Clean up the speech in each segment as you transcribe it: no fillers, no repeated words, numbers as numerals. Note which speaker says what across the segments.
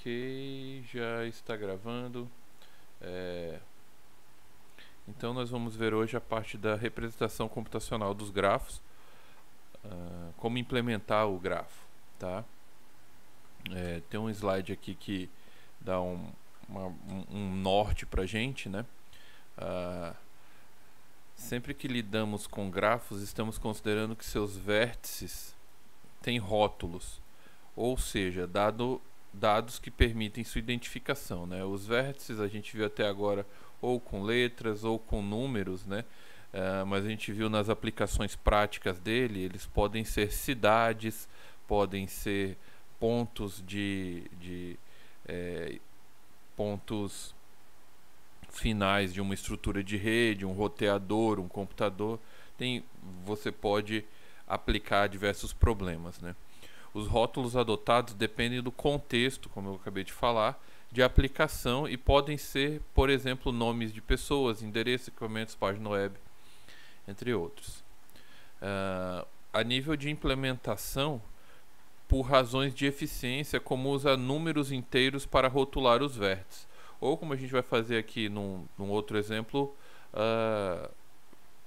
Speaker 1: Ok, já está gravando. Então nós vamos ver hoje a parte da representação computacional dos grafos, como implementar o grafo, tá? Tem um slide aqui que dá um norte para a gente, né? Sempre que lidamos com grafos, estamos considerando que seus vértices têm rótulos, ou seja, dados que permitem sua identificação, né? Os vértices a gente viu até agora ou com letras ou com números, né? Mas a gente viu nas aplicações práticas dele, eles podem ser cidades, podem ser pontos pontos finais de uma estrutura de rede, um roteador, um computador. Você pode aplicar diversos problemas, né? Os rótulos adotados dependem do contexto, como eu acabei de falar, de aplicação e podem ser, por exemplo, nomes de pessoas, endereços, equipamentos, página web, entre outros. A nível de implementação, por razões de eficiência, como usa números inteiros para rotular os vértices. Ou, como a gente vai fazer aqui num outro exemplo,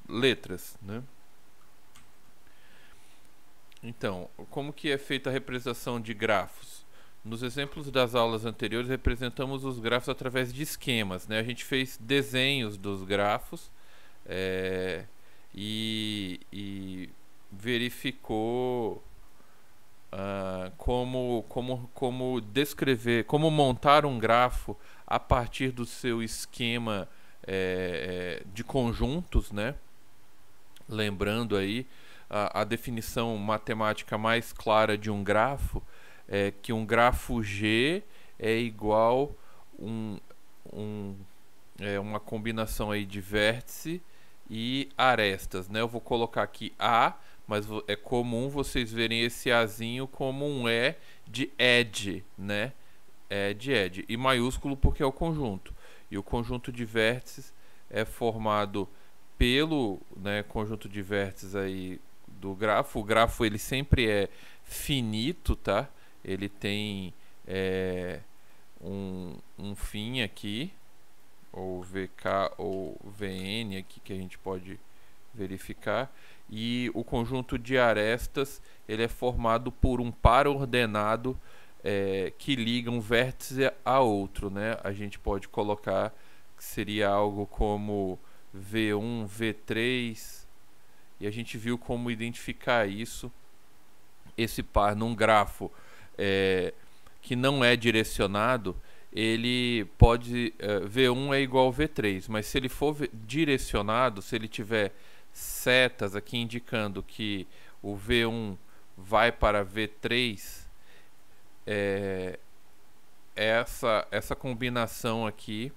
Speaker 1: letras, né? Então, como que é feita a representação de grafos? Nos exemplos das aulas anteriores, representamos os grafos através de esquemas, né? A gente fez desenhos dos grafos e verificou como descrever, como montar um grafo a partir do seu esquema de conjuntos, né? Lembrando aí, a definição matemática mais clara de um grafo é que um grafo G é igual uma combinação aí de vértice e arestas, né? Eu vou colocar aqui A, mas é comum vocês verem esse Azinho como um E de edge, né? Edge, e maiúsculo porque é o conjunto. E o conjunto de vértices é formado pelo, né, conjunto de vértices aí do grafo. O grafo ele sempre é finito, tá? Ele tem um fim aqui, ou VK ou VN aqui, que a gente pode verificar. E o conjunto de arestas ele é formado por um par ordenado que liga um vértice a outro, né? A gente pode colocar que seria algo como V1, V3, e a gente viu como identificar isso, esse par num grafo que não é direcionado. Ele pode, V1 é igual a V3, mas se ele for direcionado, se ele tiver setas aqui indicando que o V1 vai para V3, essa combinação aqui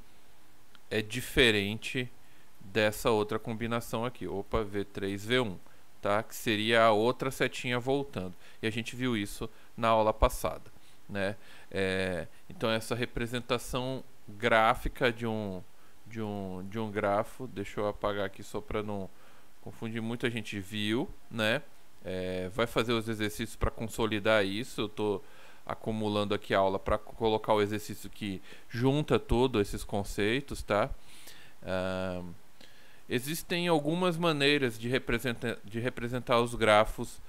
Speaker 1: é diferente dessa outra combinação aqui, opa, V3, V1, tá? Que seria a outra setinha voltando. E a gente viu isso na aula passada, né? Então essa representação gráfica de um grafo, deixa eu apagar aqui só para não confundir muito, a gente viu, né? Vai fazer os exercícios para consolidar isso. Eu estou acumulando aqui a aula para colocar o exercício que junta todos esses conceitos, tá? Existem algumas maneiras de representar os grafos,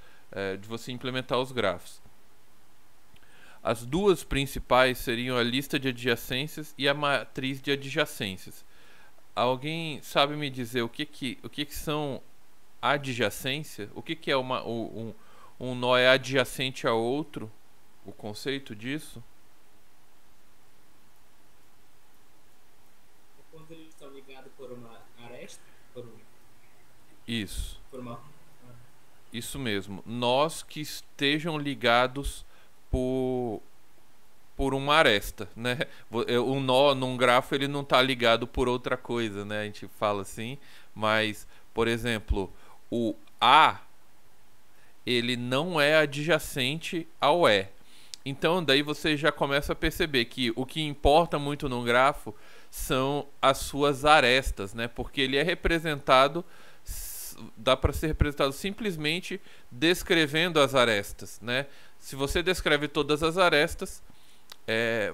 Speaker 1: de você implementar os grafos. As duas principais seriam a lista de adjacências e a matriz de adjacências. Alguém sabe me dizer o que são adjacência? O que é um nó é adjacente a outro? O conceito disso?
Speaker 2: Quando eles estão ligados por uma aresta?
Speaker 1: Isso.
Speaker 2: Por uma...
Speaker 1: Isso mesmo. Nós que estejam ligados por uma aresta, né? Um nó num grafo ele não está ligado por outra coisa, né? A gente fala assim, mas, por exemplo, o A ele não é adjacente ao E. Então daí você já começa a perceber que o que importa muito num grafo são as suas arestas, né? Porque ele é representado, dá para ser representado simplesmente descrevendo as arestas, né? Se você descreve todas as arestas,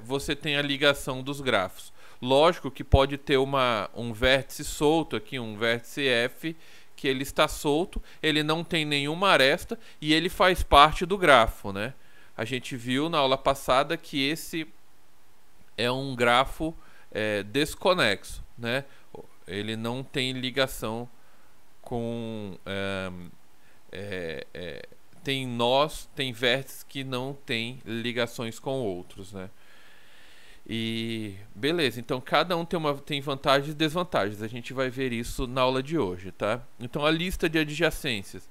Speaker 1: você tem a ligação dos grafos. Lógico que pode ter um vértice solto aqui, um vértice F, que ele está solto, ele não tem nenhuma aresta e ele faz parte do grafo, né? A gente viu na aula passada que esse é um grafo desconexo, né? Ele não tem ligação com... tem nós, tem vértices que não tem ligações com outros, né? E beleza, então cada um tem vantagens e desvantagens. A gente vai ver isso na aula de hoje, tá? Então a lista de adjacências.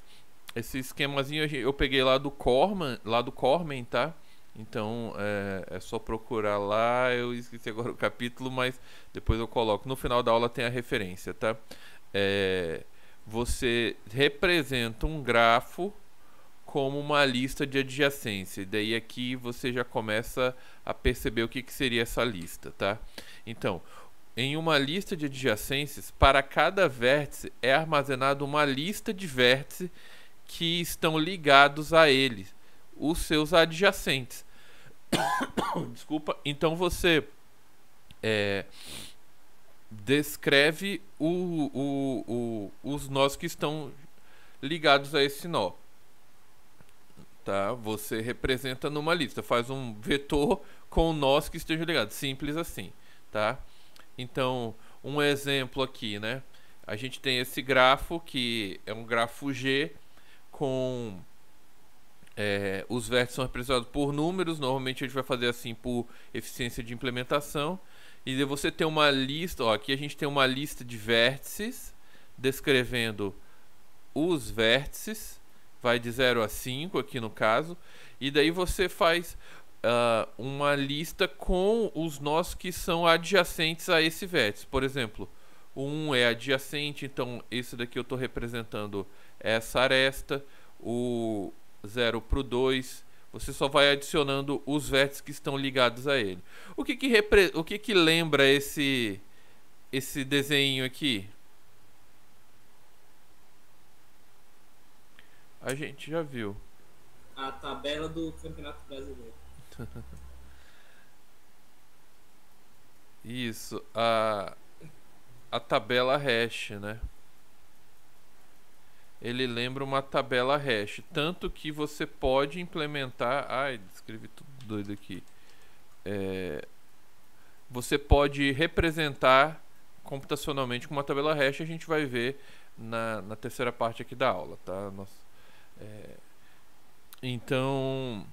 Speaker 1: Esse esquemazinho eu peguei lá do Cormen, tá? Então é só procurar lá. Eu esqueci agora o capítulo, mas depois eu coloco. No final da aula tem a referência, tá? Você representa um grafo como uma lista de adjacência. E daí aqui você já começa a perceber o que seria essa lista, tá? Então, em uma lista de adjacências, para cada vértice é armazenado uma lista de vértices que estão ligados a ele, os seus adjacentes. Desculpa. Então você descreve os nós que estão ligados a esse nó. Tá? Você representa numa lista, faz um vetor com nós que estejam ligados, simples assim, tá? Então, um exemplo aqui, né? A gente tem esse grafo que é um grafo G com os vértices são representados por números. Normalmente a gente vai fazer assim por eficiência de implementação. E daí você tem uma lista, ó, aqui a gente tem uma lista de vértices descrevendo os vértices. Vai de 0 a 5 aqui no caso. E daí você faz uma lista com os nós que são adjacentes a esse vértice. Por exemplo, o 1 é adjacente, então esse daqui eu estou representando essa aresta. O 0 para o 2, você só vai adicionando os vértices que estão ligados a ele. O que lembra esse desenho aqui? A gente já viu.
Speaker 2: A tabela do Campeonato Brasileiro.
Speaker 1: Isso, a tabela hash, né? Ele lembra uma tabela hash, tanto que você pode implementar... Ai, escrevi tudo doido aqui. Você pode representar computacionalmente com uma tabela hash. A gente vai ver na terceira parte aqui da aula, tá? Então,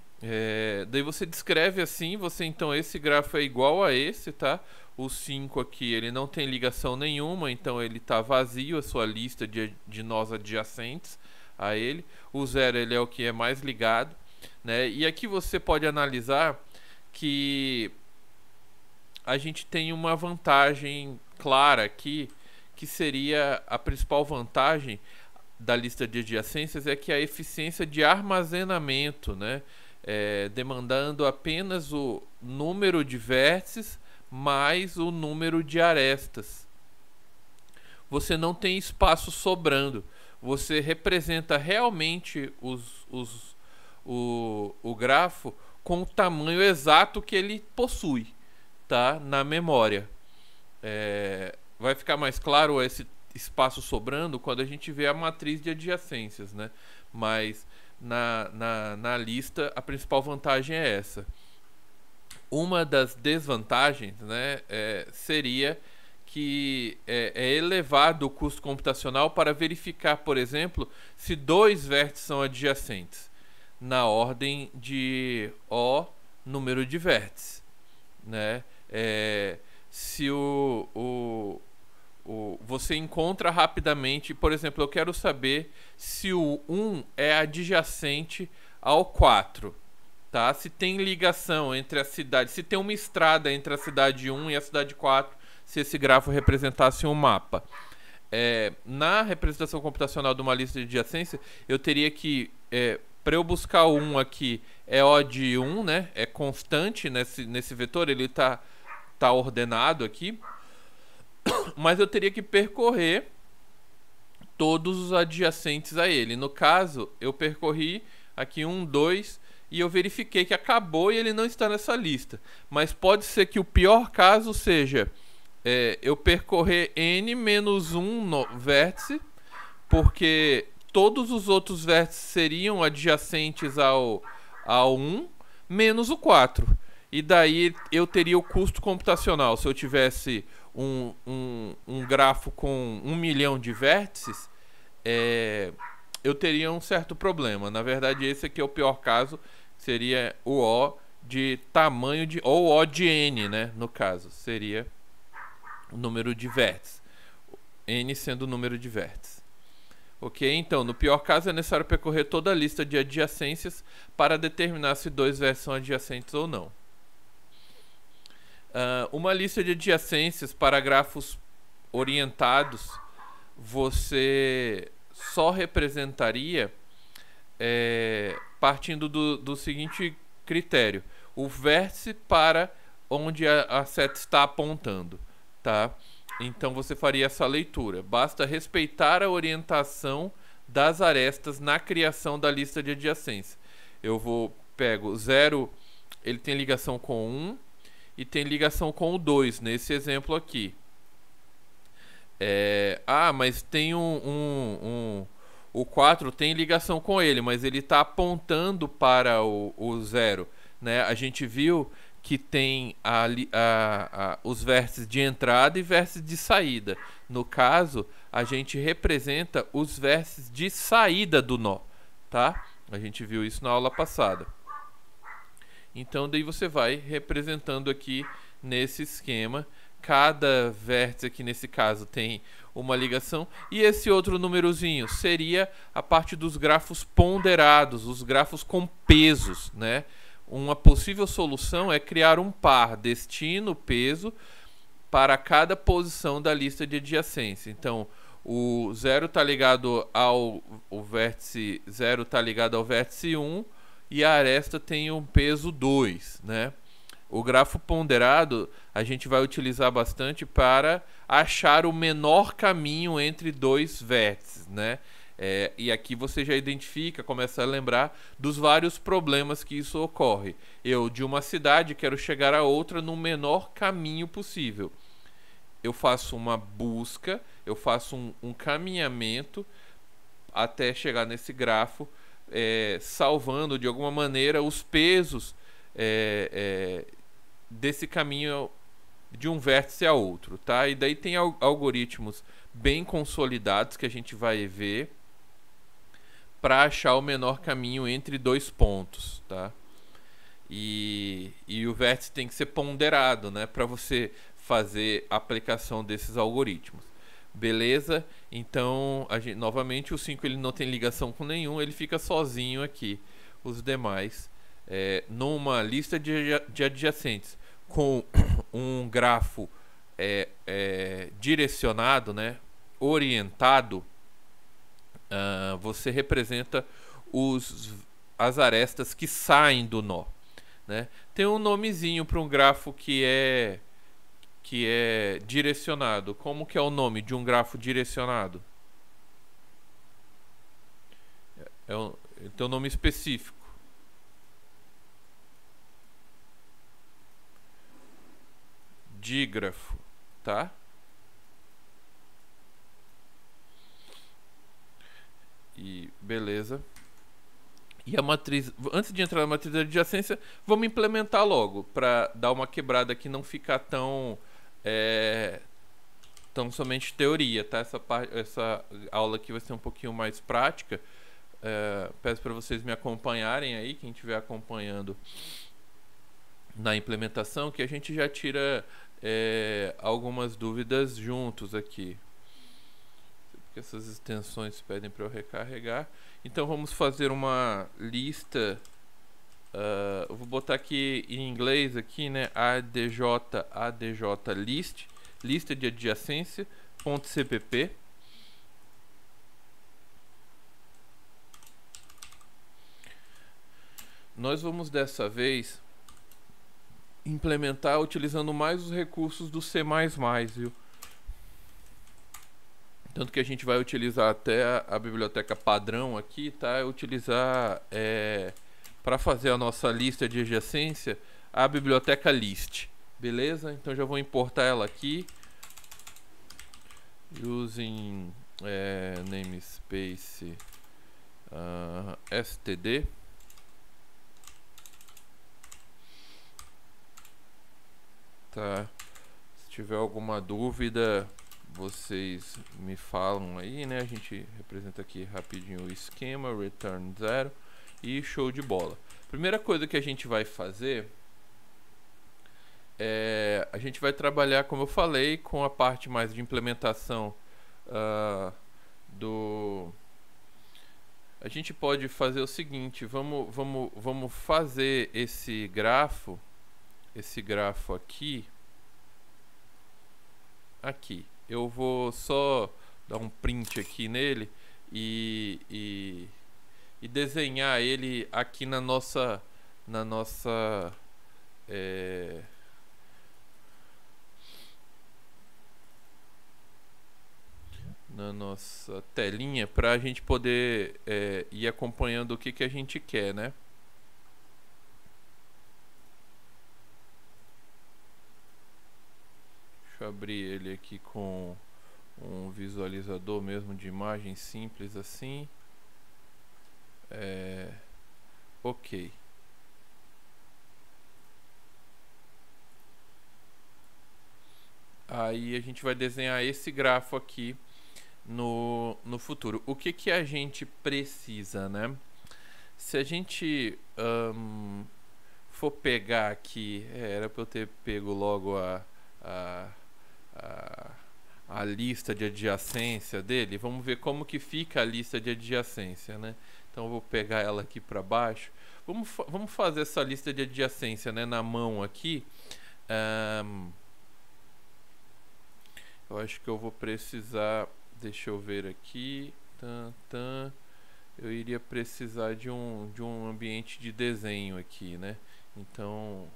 Speaker 1: daí você descreve assim, então esse grafo é igual a esse, tá? O 5 aqui, ele não tem ligação nenhuma, então ele está vazio, a sua lista de nós adjacentes a ele. O 0, ele é o que é mais ligado, né? E aqui você pode analisar que a gente tem uma vantagem clara aqui, que seria a principal vantagem da lista de adjacências, é que a eficiência de armazenamento, né, demandando apenas o número de vértices mais o número de arestas. Você não tem espaço sobrando. Você representa realmente o grafo com o tamanho exato que ele possui, tá, na memória. Vai ficar mais claro esse espaço sobrando quando a gente vê a matriz de adjacências, né? Mas na lista a principal vantagem é essa. Uma das desvantagens, né, seria que é elevado o custo computacional para verificar, por exemplo, se dois vértices são adjacentes na ordem de O número de vértices, né? Se você encontra rapidamente, por exemplo, eu quero saber se o 1 é adjacente ao 4, tá? Se tem ligação entre a cidade, se tem uma estrada entre a cidade 1 e a cidade 4, se esse grafo representasse um mapa. Na representação computacional de uma lista de adjacência, eu teria que, para eu buscar o 1 aqui, é O de 1, né? É constante nesse vetor, ele tá ordenado aqui. Mas eu teria que percorrer todos os adjacentes a ele. No caso, eu percorri aqui 1, 2 e eu verifiquei que acabou e ele não está nessa lista. Mas pode ser que o pior caso seja eu percorrer n menos um vértice, porque todos os outros vértices seriam adjacentes ao 1 menos o 4. E daí eu teria o custo computacional. Se eu tivesse um grafo com 1 milhão de vértices, eu teria um certo problema. Na verdade, esse aqui é o pior caso, seria o O de tamanho de... ou O de N, né? No caso, seria o número de vértices. N sendo o número de vértices. Ok? Então, no pior caso, é necessário percorrer toda a lista de adjacências para determinar se dois vértices são adjacentes ou não. Uma lista de adjacências para grafos orientados, você só representaria partindo do seguinte critério: o vértice para onde a seta está apontando, tá? Então você faria essa leitura. Basta respeitar a orientação das arestas na criação da lista de adjacência. Pego 0, ele tem ligação com 1 e tem ligação com o 2, nesse exemplo aqui. Mas tem o 4 tem ligação com ele, mas ele está apontando para o 0, né? A gente viu que tem os vértices de entrada e vértices de saída. No caso, a gente representa os vértices de saída do nó, tá? A gente viu isso na aula passada. Então, daí você vai representando aqui nesse esquema. Cada vértice aqui, nesse caso, tem uma ligação. E esse outro númerozinho seria a parte dos grafos ponderados, os grafos com pesos, né? Uma possível solução é criar um par destino-peso para cada posição da lista de adjacência. Então, o 0 está ligado o vértice 0 está ligado ao vértice 1 e a aresta tem um peso 2, né? O grafo ponderado a gente vai utilizar bastante para achar o menor caminho entre dois vértices, né? E aqui você já identifica, começa a lembrar dos vários problemas que isso ocorre. Eu, de uma cidade, quero chegar a outra no menor caminho possível. Eu faço uma busca, eu faço um caminhamento até chegar nesse grafo, salvando de alguma maneira os pesos desse caminho de um vértice a outro, tá? E daí tem algoritmos bem consolidados que a gente vai ver para achar o menor caminho entre dois pontos, tá? E o vértice tem que ser ponderado, né, para você fazer a aplicação desses algoritmos. Beleza? Então, novamente, o 5 ele não tem ligação com nenhum, ele fica sozinho aqui. Os demais, numa lista de adjacentes com um grafo direcionado, né, orientado, você representa as arestas que saem do nó, né? Tem um nomezinho para um grafo que é direcionado. Como que é o nome de um grafo direcionado? Tem um nome específico. Dígrafo, tá? E beleza. E a matriz, antes de entrar na matriz de adjacência, vamos implementar logo para dar uma quebrada que não ficar tão somente teoria, tá? Essa aula aqui vai ser um pouquinho mais prática. Peço para vocês me acompanharem aí, quem estiver acompanhando na implementação, que a gente já tira algumas dúvidas juntos aqui. Porque essas extensões pedem para eu recarregar. Então vamos fazer uma lista. Eu vou botar aqui em inglês aqui, né? ADJ list, lista de adjacência .cpp. Nós vamos dessa vez implementar utilizando mais os recursos do C++, viu? Tanto que a gente vai utilizar até a biblioteca padrão aqui, tá? Utilizar para fazer a nossa lista de adjacência, a biblioteca list. Beleza? Então já vou importar ela aqui. Using namespace std. Tá. Se tiver alguma dúvida, vocês me falam aí, né? A gente representa aqui rapidinho o esquema, return 0 e show de bola. Primeira coisa que a gente vai fazer a gente vai trabalhar, como eu falei, com a parte mais de implementação A gente pode fazer o seguinte, vamos fazer esse grafo aqui. Eu vou só dar um print aqui nele e desenhar ele aqui na nossa telinha, para a gente poder ir acompanhando o que a gente quer, né? Deixa eu abrir ele aqui com um visualizador mesmo de imagem simples assim. Ok. Aí a gente vai desenhar esse grafo aqui no futuro. O que a gente precisa, né? Se a gente for pegar aqui, era para eu ter pego logo a lista de adjacência dele. Vamos ver como que fica a lista de adjacência, né? Então eu vou pegar ela aqui para baixo. Vamos fazer essa lista de adjacência, né, na mão aqui. Eu acho que eu vou precisar, deixa eu ver aqui, eu iria precisar de um ambiente de desenho aqui, né? Então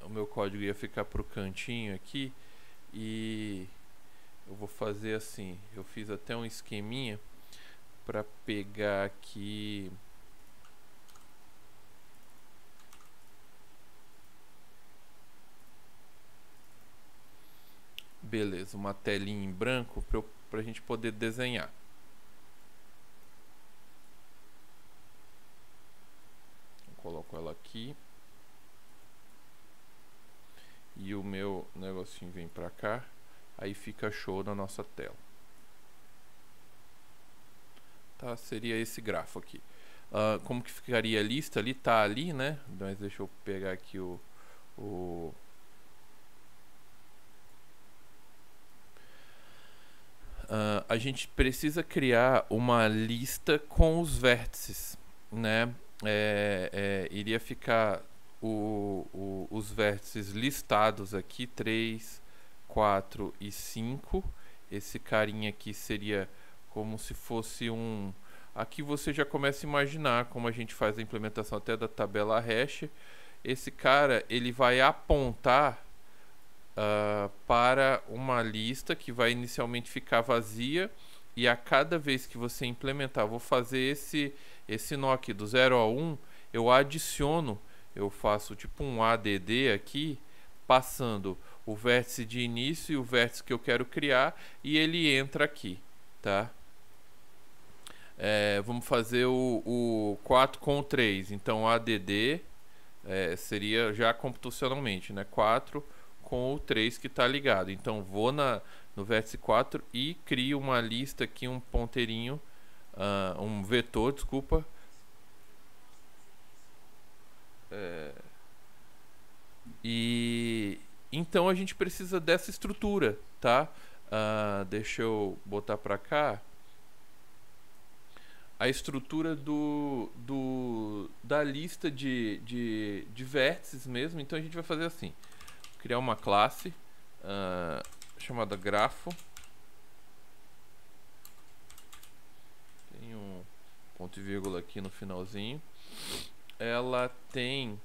Speaker 1: o meu código ia ficar pro cantinho aqui e eu vou fazer assim, eu fiz até um esqueminha para pegar aqui beleza, uma telinha em branco para a gente poder desenhar. Eu coloco ela aqui e o meu negocinho vem para cá, aí fica show na nossa tela. Tá, seria esse grafo aqui. Como que ficaria a lista? Ali tá ali, né? Mas deixa eu pegar aqui a gente precisa criar uma lista com os vértices, né? Iria ficar os vértices listados aqui, 3, 4 e 5. Esse carinha aqui seria como se fosse um... Aqui você já começa a imaginar como a gente faz a implementação até da tabela hash. Esse cara, ele vai apontar para uma lista que vai inicialmente ficar vazia, e a cada vez que você implementar, vou fazer esse nó aqui do 0 a 1, eu adiciono, eu faço tipo um add aqui, passando o vértice de início e o vértice que eu quero criar, e ele entra aqui, tá? Vamos fazer o 4 com o 3, então add seria já computacionalmente, né? 4 com o 3 que está ligado. Então vou no vértice 4 e crio uma lista aqui, um ponteirinho, um vetor, desculpa. E então a gente precisa dessa estrutura, tá? Deixa eu botar para cá a estrutura da lista de vértices mesmo. Então a gente vai fazer assim: criar uma classe chamada grafo. Tem um ponto e vírgula aqui no finalzinho. Ela tem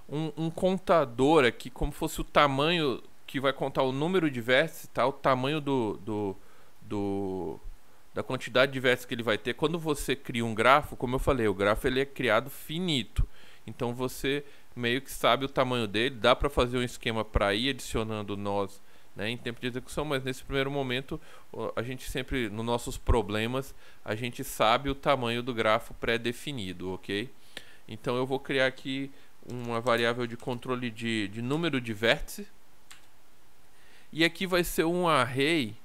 Speaker 1: um contador aqui, como fosse o tamanho, que vai contar o número de vértices, tá? O tamanho do da quantidade de vértices que ele vai ter. Quando você cria um grafo, como eu falei, o grafo ele é criado finito. Então você meio que sabe o tamanho dele, dá para fazer um esquema para ir adicionando nós, né, em tempo de execução, mas nesse primeiro momento a gente sempre, nos nossos problemas, a gente sabe o tamanho do grafo pré-definido, ok? Então eu vou criar aqui uma variável de controle de número de vértices, e aqui vai ser um array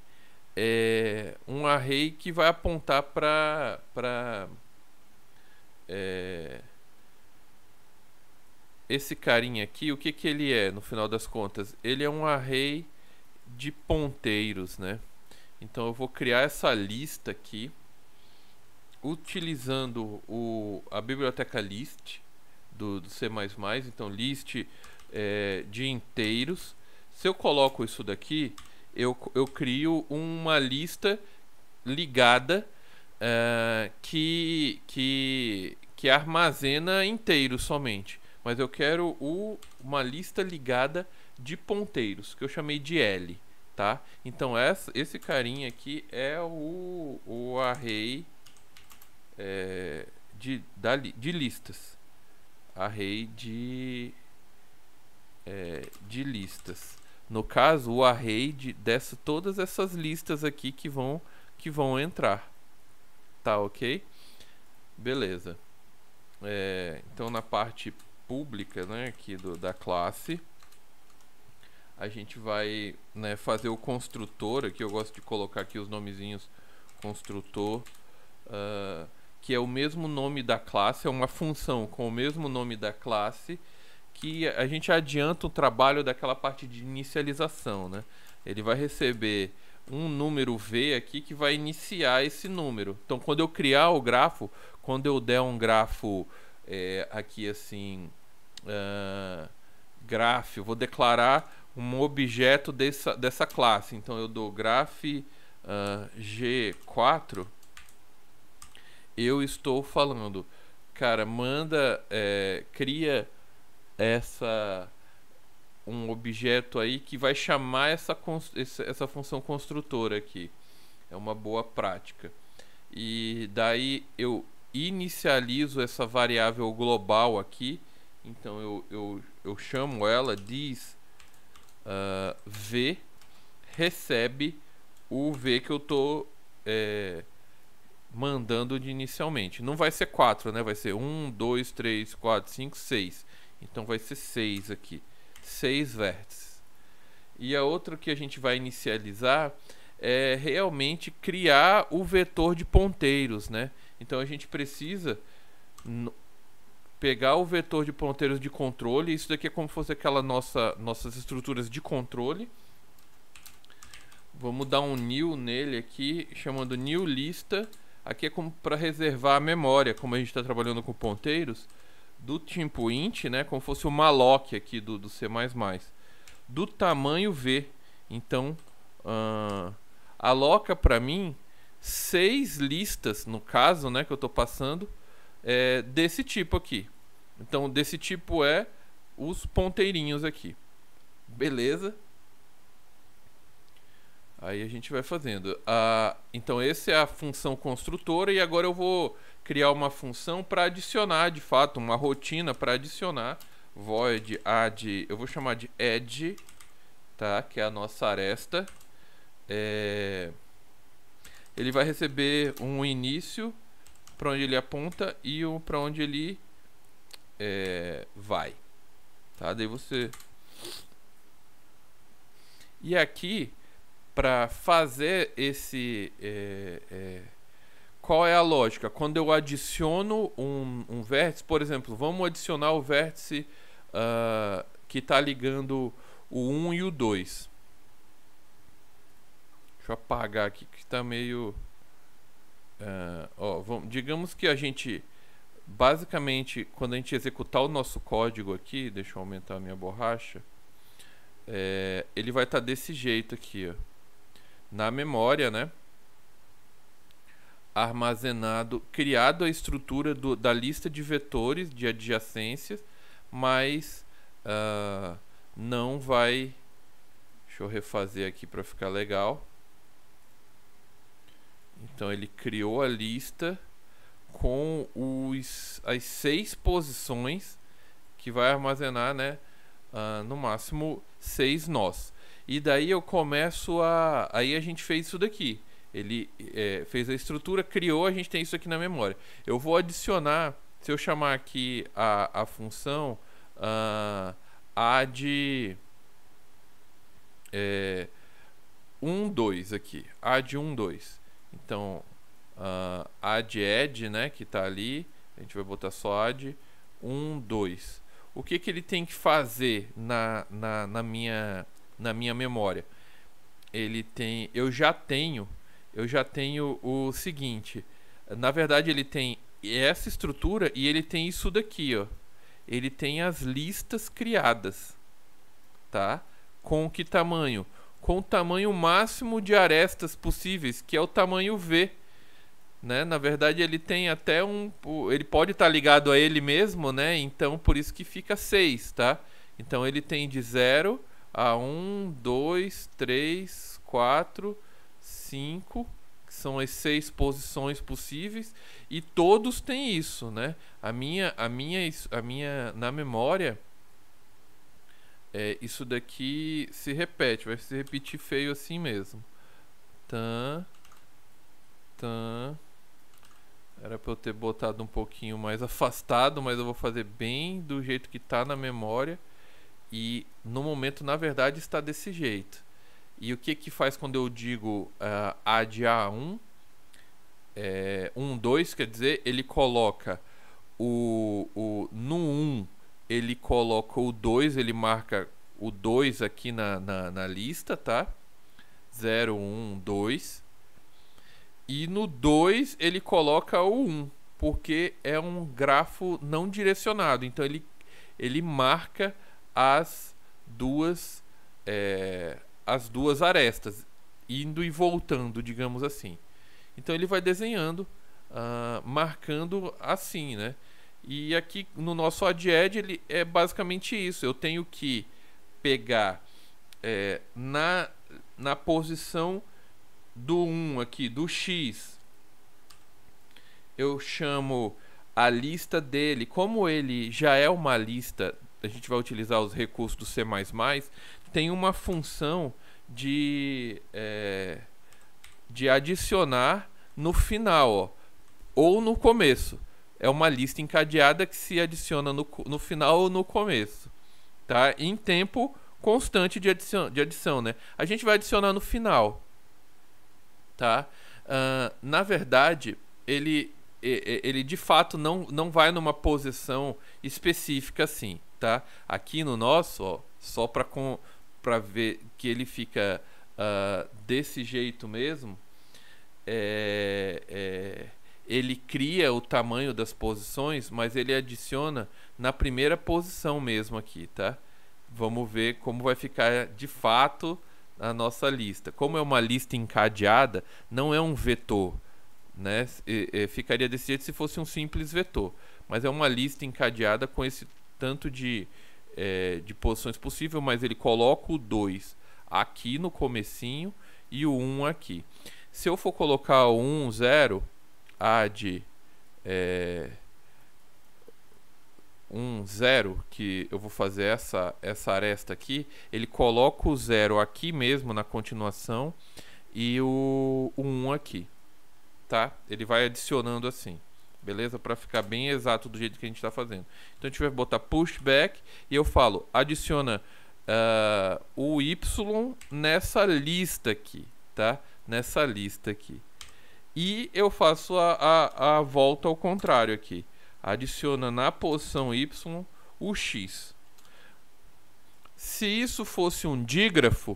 Speaker 1: que vai apontar para esse carinha aqui. O que que ele é, no final das contas? Ele é um array de ponteiros, né? Então eu vou criar essa lista aqui utilizando a biblioteca list do C++. Então list de inteiros. Se eu coloco isso daqui, eu crio uma lista ligada que armazena inteiros somente. Mas eu quero uma lista ligada de ponteiros, que eu chamei de L, tá? Então esse carinha aqui é o array de listas. Array de listas. No caso, o array todas essas listas aqui que vão entrar. Tá, ok? Beleza. Então na parte pública, né, aqui da classe, a gente vai, né, fazer o construtor. Aqui eu gosto de colocar aqui os nomezinhos construtor, que é o mesmo nome da classe, é uma função com o mesmo nome da classe, que a gente adianta o trabalho daquela parte de inicialização, né? Ele vai receber um número V aqui que vai iniciar esse número. Então quando eu criar o grafo, quando eu der um grafo aqui assim, graph, eu vou declarar um objeto dessa classe. Então eu dou graph G4, eu estou falando, cara, cria um objeto aí que vai chamar essa função construtora aqui. É uma boa prática. E daí eu inicializo essa variável global aqui. Então eu chamo ela, diz V, recebe o V que eu estou mandando inicialmente. Não vai ser 4, né? Vai ser 1, 2, 3, 4, 5, 6. Então vai ser 6 aqui. 6 vértices. E a outra que a gente vai inicializar é realmente criar o vetor de ponteiros, né? Então a gente precisa pegar o vetor de ponteiros de controle. Isso daqui é como se fosse aquela nossas estruturas de controle. Vamos dar um new nele aqui, chamando new lista. Aqui é como para reservar a memória, como a gente está trabalhando com ponteiros, do tipo int, né, como fosse o malloc aqui do C++, do tamanho V. Então aloca para mim 6 listas, no caso, né, que eu estou passando, desse tipo aqui. Então desse tipo é os ponteirinhos aqui. Beleza? Aí a gente vai fazendo. Então essa é a função construtora, e agora eu vou criar uma função para adicionar, de fato, uma rotina para adicionar. Void add, eu vou chamar de add, tá? Que é a nossa aresta. Ele vai receber um início para onde ele aponta e para onde ele vai, tá? Daí você... E aqui, para fazer esse... qual é a lógica? Quando eu adiciono um vértice, por exemplo, vamos adicionar o vértice que está ligando o 1 e o 2. Deixa eu apagar aqui que está meio... digamos que a gente... Basicamente, quando a gente executar o nosso código aqui, deixa eu aumentar a minha borracha, ele vai estar desse jeito aqui, ó, na memória, né? Armazenado, criado a estrutura da lista de vetores de adjacências, mas não vai... Deixa eu refazer aqui para ficar legal. Então ele criou a lista com as 6 posições que vai armazenar, né, no máximo 6 nós. E daí eu começo aí a gente fez isso daqui. Ele fez a estrutura, criou, a gente tem isso aqui na memória. Eu vou adicionar, se eu chamar aqui a função add 1, 2 aqui, add 1, 2. Então, add, né, que está ali, a gente vai botar só add 1, 2. O que ele tem que fazer na minha memória? Eu já tenho o seguinte. Na verdade, ele tem essa estrutura e ele tem isso daqui, ó. Ele tem as listas criadas, tá? Com que tamanho? Com o tamanho máximo de arestas possíveis, que é o tamanho V, né? Na verdade, ele tem até ele pode estar ligado a ele mesmo, né? Então, por isso que fica 6, tá? Então, ele tem de 0 a 1, 2, 3, 4, 5, que são as 6 posições possíveis, e todos têm isso, né? Na memória, isso daqui se repete, vai se repetir feio assim mesmo. Era para eu ter botado um pouquinho mais afastado, mas eu vou fazer bem do jeito que está na memória. E no momento, na verdade, está desse jeito. E o que faz quando eu digo add A1? 1, 2, quer dizer, ele coloca no 1, ele coloca o 2, ele marca o 2 aqui na lista, tá? 0, 1, 2. E no 2 ele coloca o 1, porque é um grafo não direcionado. Então ele marca as duas arestas, indo e voltando, digamos assim. Então ele vai desenhando, marcando assim, né? E aqui no nosso add ele é basicamente isso. Eu tenho que pegar na posição do 1 aqui, do X, eu chamo a lista dele. Como ele já é uma lista, a gente vai utilizar os recursos do C++, tem uma função de adicionar no final, ó, ou no começo. É uma lista encadeada que se adiciona no final ou no começo, tá? Em tempo constante de adição, né? A gente vai adicionar no final, tá? Na verdade, ele de fato não vai numa posição específica assim, tá? Aqui no nosso, ó, só para ver que ele fica desse jeito mesmo, ele cria o tamanho das posições, mas ele adiciona na primeira posição mesmo aqui, tá? Vamos ver como vai ficar de fato a nossa lista. Como é uma lista encadeada, não é um vetor, né? Ficaria desse jeito se fosse um simples vetor, mas é uma lista encadeada com esse tanto de posições possível, mas ele coloca o 2 aqui no comecinho e o 1 aqui. Se eu for colocar o 1, 0, add 1, 0, que eu vou fazer essa aresta aqui, ele coloca o 0 aqui mesmo na continuação e o 1 aqui, tá? Ele vai adicionando assim, beleza? Para ficar bem exato do jeito que a gente está fazendo. Então a gente vai botar pushback e eu falo, adiciona o Y nessa lista aqui, tá? Nessa lista aqui. E eu faço a volta ao contrário aqui. Adiciona na posição Y o X. Se isso fosse um dígrafo,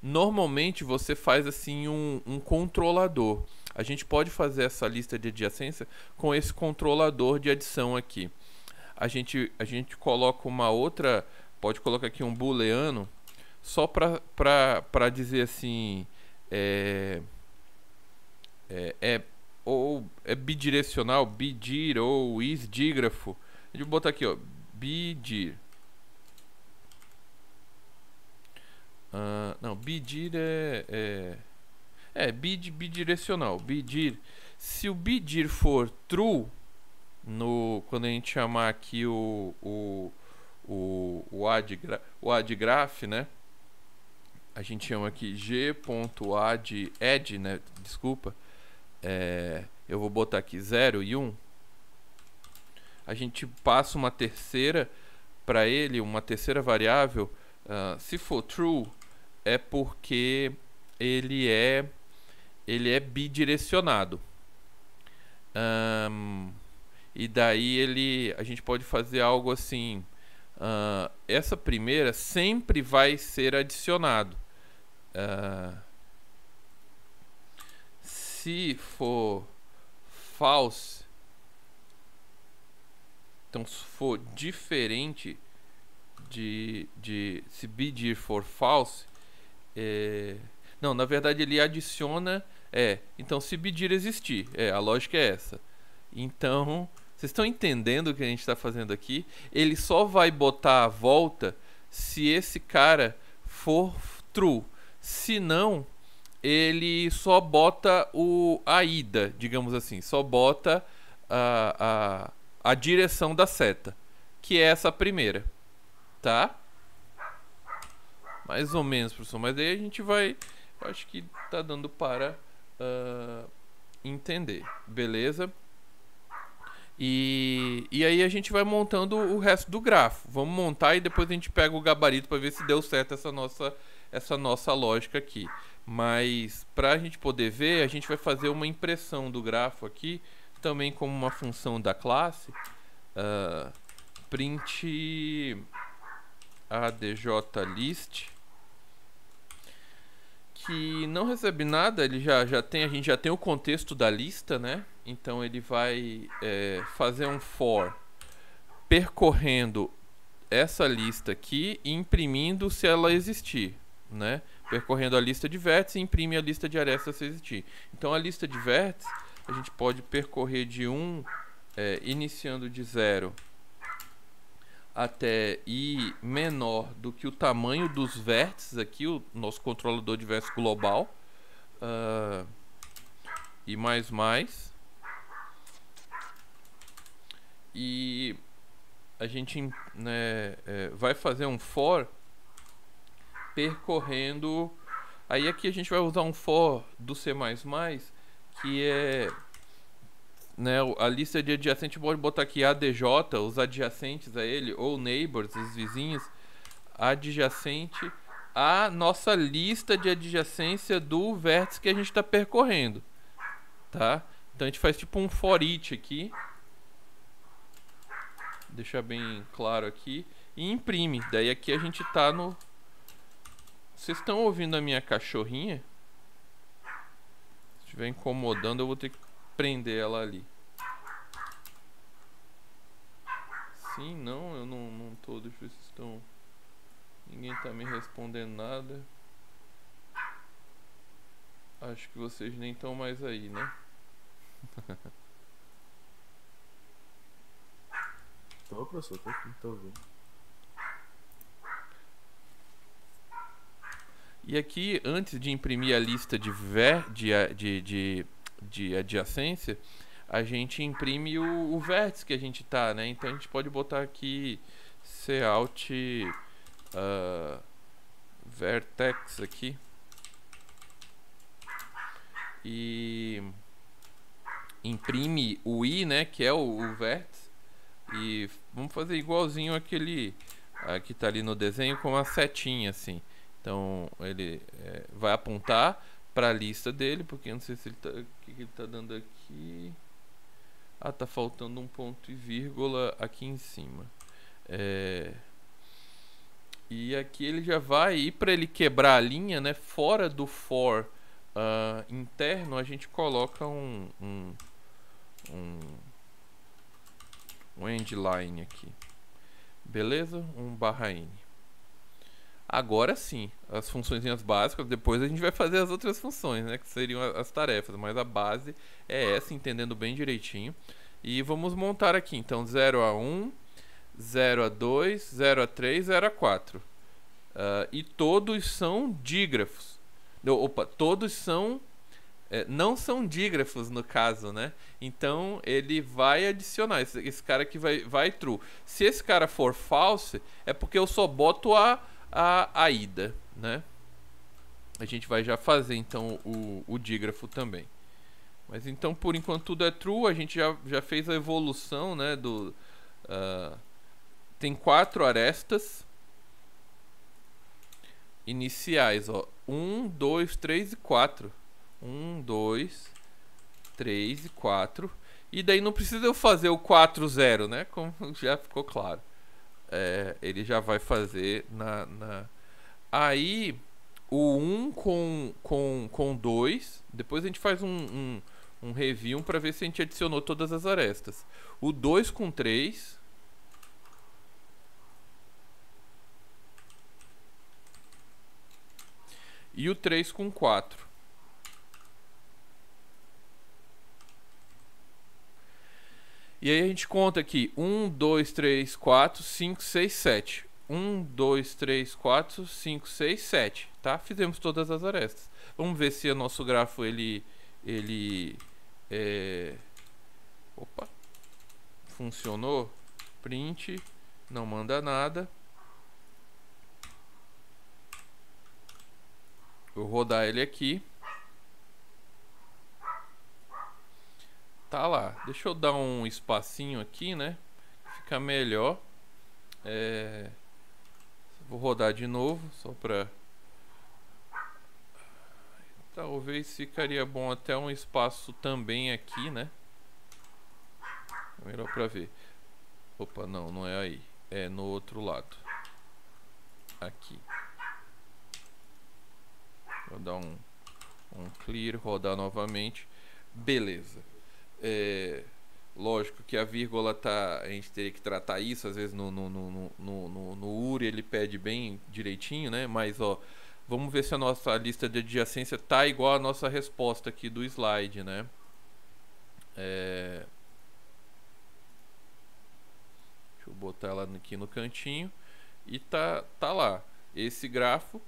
Speaker 1: normalmente você faz assim um controlador. A gente pode fazer essa lista de adjacência com esse controlador de adição aqui. A gente coloca uma outra, pode colocar aqui um booleano, só para dizer assim, ou é bidirecional, bidir ou isdígrafo. A gente vai botar aqui, ó, bidir. Não, bidir bidirecional. Bidir. Se o bidir for true, quando a gente chamar aqui o addGraph, né? A gente chama aqui g.add, né? Desculpa. Eu vou botar aqui 0 e 1. A gente passa uma terceira para ele, uma terceira variável. Se for true, é porque ele é bidirecionado. E daí a gente pode fazer algo assim. Essa primeira sempre vai ser adicionado. Se for false, então se for diferente se bidir for false, não, na verdade ele adiciona. Então se bidir existir, a lógica é essa. Então vocês estão entendendo o que a gente está fazendo aqui? Ele só vai botar a volta se esse cara for true. Se não, ele só bota a ida, digamos assim. Só bota a direção da seta, que é essa primeira. Tá? Mais ou menos, professor. Mas aí a gente vai... Acho que tá dando para entender. Beleza? E aí a gente vai montando o resto do grafo. Vamos montar e depois a gente pega o gabarito para ver se deu certo essa nossa lógica aqui. Mas para a gente poder ver, a gente vai fazer uma impressão do grafo aqui, também como uma função da classe. Print adjlist, que não recebe nada. Ele a gente já tem o contexto da lista, né? Então ele vai fazer um for percorrendo essa lista aqui e imprimindo se ela existir, né? Percorrendo a lista de vértices e imprime a lista de arestas se existir. Então a lista de vértices a gente pode percorrer de 1, iniciando de 0 até i menor do que o tamanho dos vértices aqui, o nosso controlador de vértices global, e mais. E a gente, né, vai fazer um for percorrendo. Aí aqui a gente vai usar um for do C++, que é, né, a lista de adjacentes. Pode botar aqui ADJ, os adjacentes a ele, ou neighbors, os vizinhos, adjacente a nossa lista de adjacência do vértice que a gente está percorrendo, tá? Então a gente faz tipo um for each aqui, deixar bem claro aqui, e imprime. Daí aqui a gente tá no... Vocês estão ouvindo a minha cachorrinha? Se estiver incomodando, eu vou ter que prender ela ali. Sim, não, eu não tô. Deixa eu ver se estão... Ninguém tá me respondendo nada. Acho que vocês nem estão mais aí, né?
Speaker 3: Tô, professor, tô aqui, tô ouvindo.
Speaker 1: E aqui, antes de imprimir a lista de adjacência, a gente imprime o vértice que a gente tá, né? Então a gente pode botar aqui cout vertex aqui. E imprime o i, né? Que é o vértice. E vamos fazer igualzinho aquele que tá ali no desenho, com uma setinha assim. Então ele vai apontar para a lista dele, porque eu não sei se ele tá, o que ele tá dando aqui. Tá faltando um ponto e vírgula aqui em cima. E aqui ele já vai, e para ele quebrar a linha, né, fora do for interno, a gente coloca um endline aqui. Beleza? Um /n. Agora sim, as funções básicas. Depois a gente vai fazer as outras funções, né, que seriam as tarefas, mas a base é essa, entendendo bem direitinho. E vamos montar aqui, então, 0 a 1, 0 a 2, 0 a 3, 0 a 4. E todos são dígrafos. Todos são não são dígrafos no caso, né? Então ele vai adicionar esse cara que vai true. Se esse cara for false, é porque eu só boto a ida, né? A gente vai já fazer então o dígrafo também. Mas então por enquanto tudo é true. A gente já fez a evolução, né? Tem 4 arestas iniciais, ó. 1, 2, 3 e 4. 1, 2, 3 e 4. E daí não precisa eu fazer o 4, 0, né? Como já ficou claro. Ele já vai fazer Aí o 1 com 2. Depois a gente faz um review para ver se a gente adicionou todas as arestas. O 2 com 3. E o 3 com 4. E aí a gente conta aqui 1, 2, 3, 4, 5, 6, 7. 1, 2, 3, 4, 5, 6, 7. Tá? Fizemos todas as arestas. Vamos ver se o nosso grafo Opa. Funcionou. Print. Não manda nada. Vou rodar ele aqui. Tá lá. Deixa eu dar um espacinho aqui, né? Fica melhor. Vou rodar de novo, só pra... Talvez ficaria bom até um espaço também aqui, né? É melhor pra ver. Opa, não é aí. É no outro lado. Aqui. Vou dar um clear, rodar novamente. Beleza. Lógico que a vírgula a gente teria que tratar isso. Às vezes no URI ele pede bem direitinho, né? Mas ó, vamos ver se a nossa lista de adjacência tá igual a nossa resposta aqui do slide, né? Deixa eu botar ela aqui no cantinho. E tá lá. Esse grafo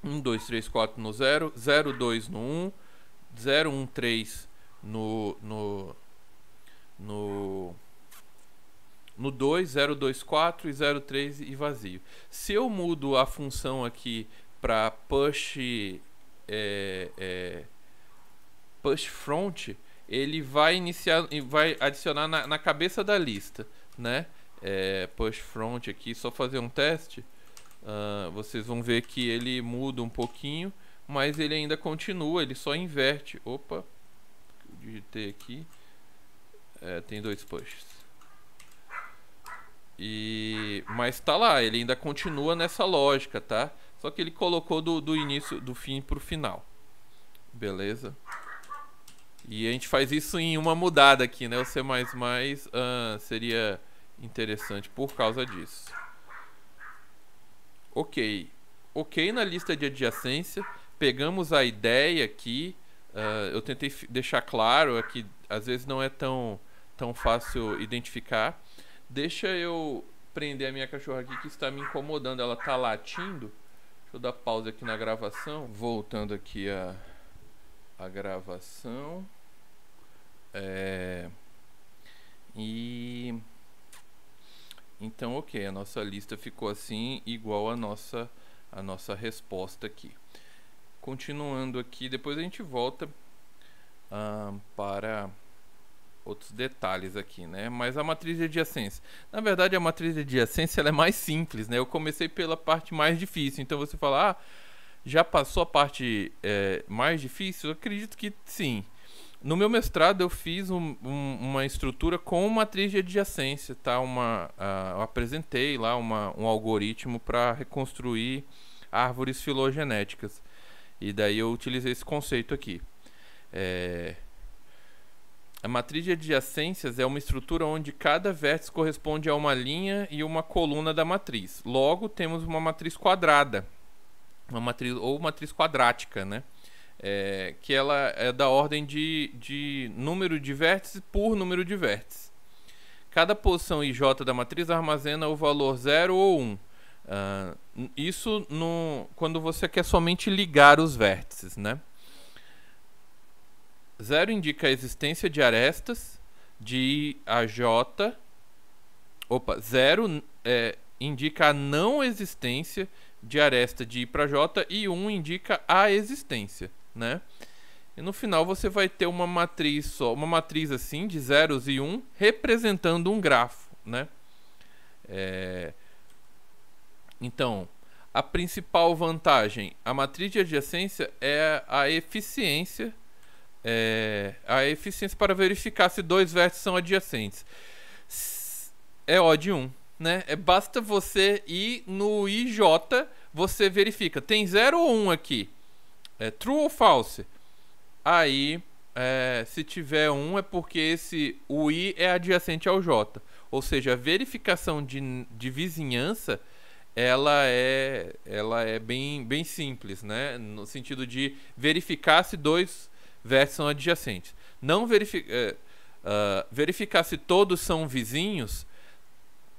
Speaker 1: 1, 2, 3, 4 no 0, 0, 2 no 1, 0, 1, 3 no 2, 0, 2, 4 e 0, 3 e vazio. Se eu mudo a função aqui para push front, ele vai adicionar na cabeça da lista, né? Push front aqui, só fazer um teste. Vocês vão ver que ele muda um pouquinho, mas ele ainda continua, ele só inverte. Opa, eu digitei aqui. Tem 2 pushes. Mas tá lá, ele ainda continua nessa lógica, tá? Só que ele colocou do início, do fim pro final. Beleza? E a gente faz isso em uma mudada aqui, né? O C++ seria interessante por causa disso. Ok na lista de adjacência. Pegamos a ideia aqui. Eu tentei deixar claro aqui. Às vezes não é tão fácil identificar. Deixa eu prender a minha cachorra aqui que está me incomodando. Ela está latindo. Deixa eu dar pausa aqui na gravação. Voltando aqui a gravação. Então, ok, a nossa lista ficou assim, igual a nossa resposta aqui. Continuando aqui, depois a gente volta para outros detalhes aqui, né? Mas a matriz de adjacência, na verdade a matriz de adjacência ela é mais simples, né? Eu comecei pela parte mais difícil, então você fala, já passou a parte mais difícil? Eu acredito que sim. No meu mestrado eu fiz uma estrutura com matriz de adjacência, tá? Eu apresentei lá um algoritmo para reconstruir árvores filogenéticas. E daí eu utilizei esse conceito aqui. A matriz de adjacências é uma estrutura onde cada vértice corresponde a uma linha e uma coluna da matriz. Logo, temos uma matriz quadrada, matriz quadrática, né? Que ela é da ordem de número de vértices por número de vértices. Cada posição ij da matriz armazena o valor 0 ou 1. Isso quando você quer somente ligar os vértices, né? 0 indica a existência de arestas de I a J. Opa, 0 indica a não existência de aresta de I para J e 1 indica a existência, né? E no final você vai ter uma matriz assim de zeros e 1 representando um grafo, né? Então, a principal vantagem, a matriz de adjacência é a eficiência para verificar se dois vértices são adjacentes. É O de 1, né? Basta você ir no IJ, você verifica, tem 0 ou 1 aqui, true ou false? Aí, se tiver 1 é porque o I é adjacente ao J, ou seja, a verificação de vizinhança ela é bem simples, né? No sentido de verificar se dois vértices são adjacentes. Não verificar se todos são vizinhos.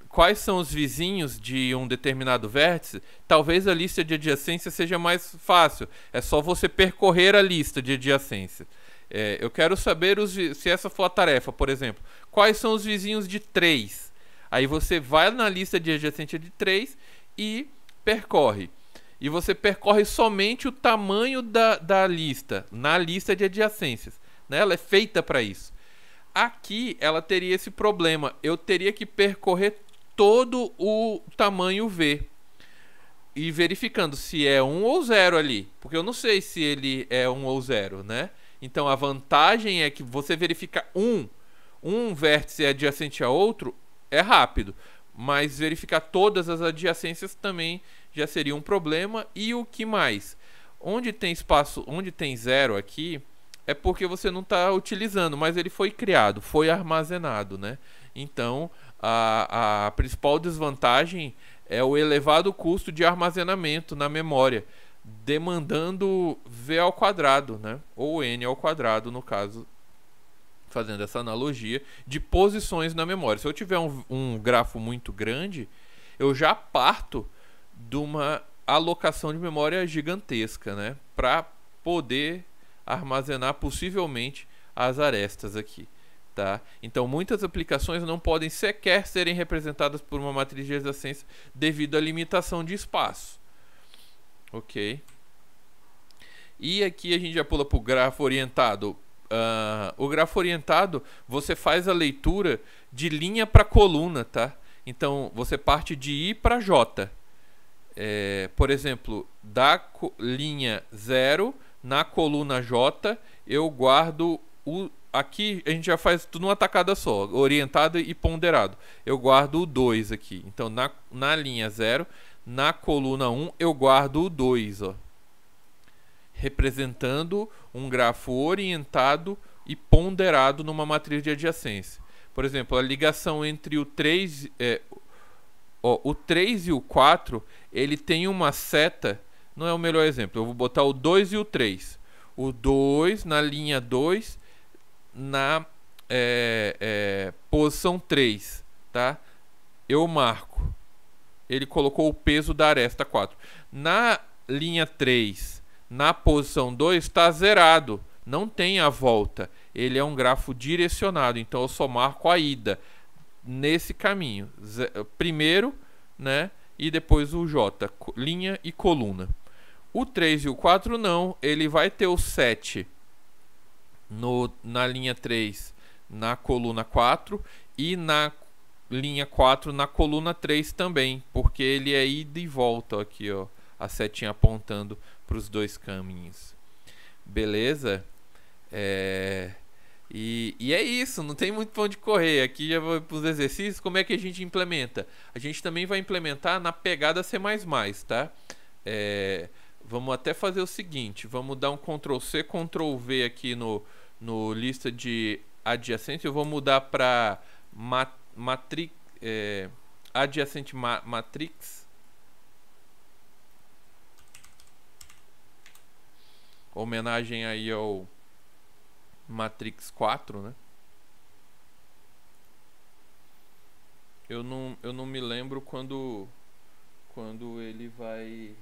Speaker 1: Quais são os vizinhos de um determinado vértice? Talvez a lista de adjacência seja mais fácil. É só você percorrer a lista de adjacência. Eu quero saber se essa for a tarefa, por exemplo. Quais são os vizinhos de 3? Aí você vai na lista de adjacência de 3 e percorre. E você percorre somente o tamanho da lista, na lista de adjacências, né? Ela é feita para isso. Aqui ela teria esse problema. Eu teria que percorrer todo o tamanho V e verificando se é 1 ou 0 ali, porque eu não sei se ele é 1 ou 0, né? Então a vantagem é que você verifica um vértice adjacente a outro é rápido, mas verificar todas as adjacências também já seria um problema. E o que mais? Onde tem espaço, onde tem 0 aqui, é porque você não está utilizando, mas ele foi criado, foi armazenado, né? Então, a principal desvantagem é o elevado custo de armazenamento na memória, demandando V ao quadrado, né? Ou N ao quadrado, no caso, fazendo essa analogia, de posições na memória. Se eu tiver um grafo muito grande, eu já parto de uma alocação de memória gigantesca, né? Para poder armazenar possivelmente as arestas aqui, tá? Então muitas aplicações não podem sequer serem representadas por uma matriz de adjacência devido à limitação de espaço, ok? E aqui a gente já pula para o grafo orientado. O grafo orientado, você faz a leitura de linha para coluna, tá? Então você parte de I para J. Por exemplo, da linha 0 na coluna J, eu guardo aqui a gente já faz tudo numa tacada só, orientado e ponderado. Eu guardo o 2 aqui. Então na linha 0, na coluna 1, eu guardo o 2, ó, representando um grafo orientado e ponderado numa matriz de adjacência. Por exemplo, a ligação entre o 3, o 3 e o 4, ele tem uma seta, não é o melhor exemplo, eu vou botar o 2 e o 3. O 2 na linha 2, na posição 3, tá? Eu marco. Ele colocou o peso da aresta 4. Na linha 3, na posição 2, está zerado. Não tem a volta. Ele é um grafo direcionado. Então eu só marco a ida nesse caminho. Primeiro, né? E depois o J, linha e coluna. O 3 e o 4 não. Ele vai ter o 7 na linha 3, na coluna 4. E na linha 4, na coluna 3 também. Porque ele é ida e volta aqui, ó. A setinha apontando para os dois caminhos. Beleza? E é isso, não tem muito pra onde correr. Aqui já vou para os exercícios. Como é que a gente implementa? A gente também vai implementar na pegada C++, tá? Vamos até fazer o seguinte. Vamos dar um Ctrl+C, Ctrl+V aqui no lista de adjacente. Eu vou mudar para adjacente matrix. Homenagem aí ao Matrix 4, né? Eu não me lembro quando ele vai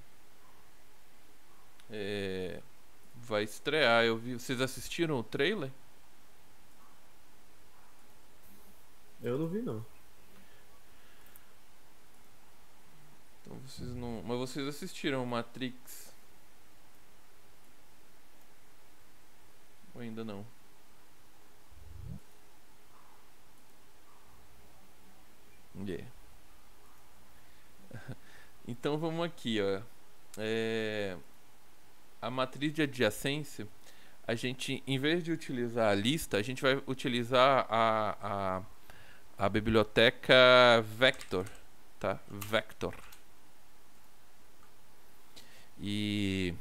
Speaker 1: vai estrear. Eu vi. Vocês assistiram o trailer?
Speaker 3: Eu não vi, não.
Speaker 1: Então vocês não. Mas vocês assistiram Matrix? Ou ainda não? Yeah. Então vamos aqui, ó. A matriz de adjacência, a gente, em vez de utilizar a lista, a gente vai utilizar a biblioteca Vector, tá? Vector. E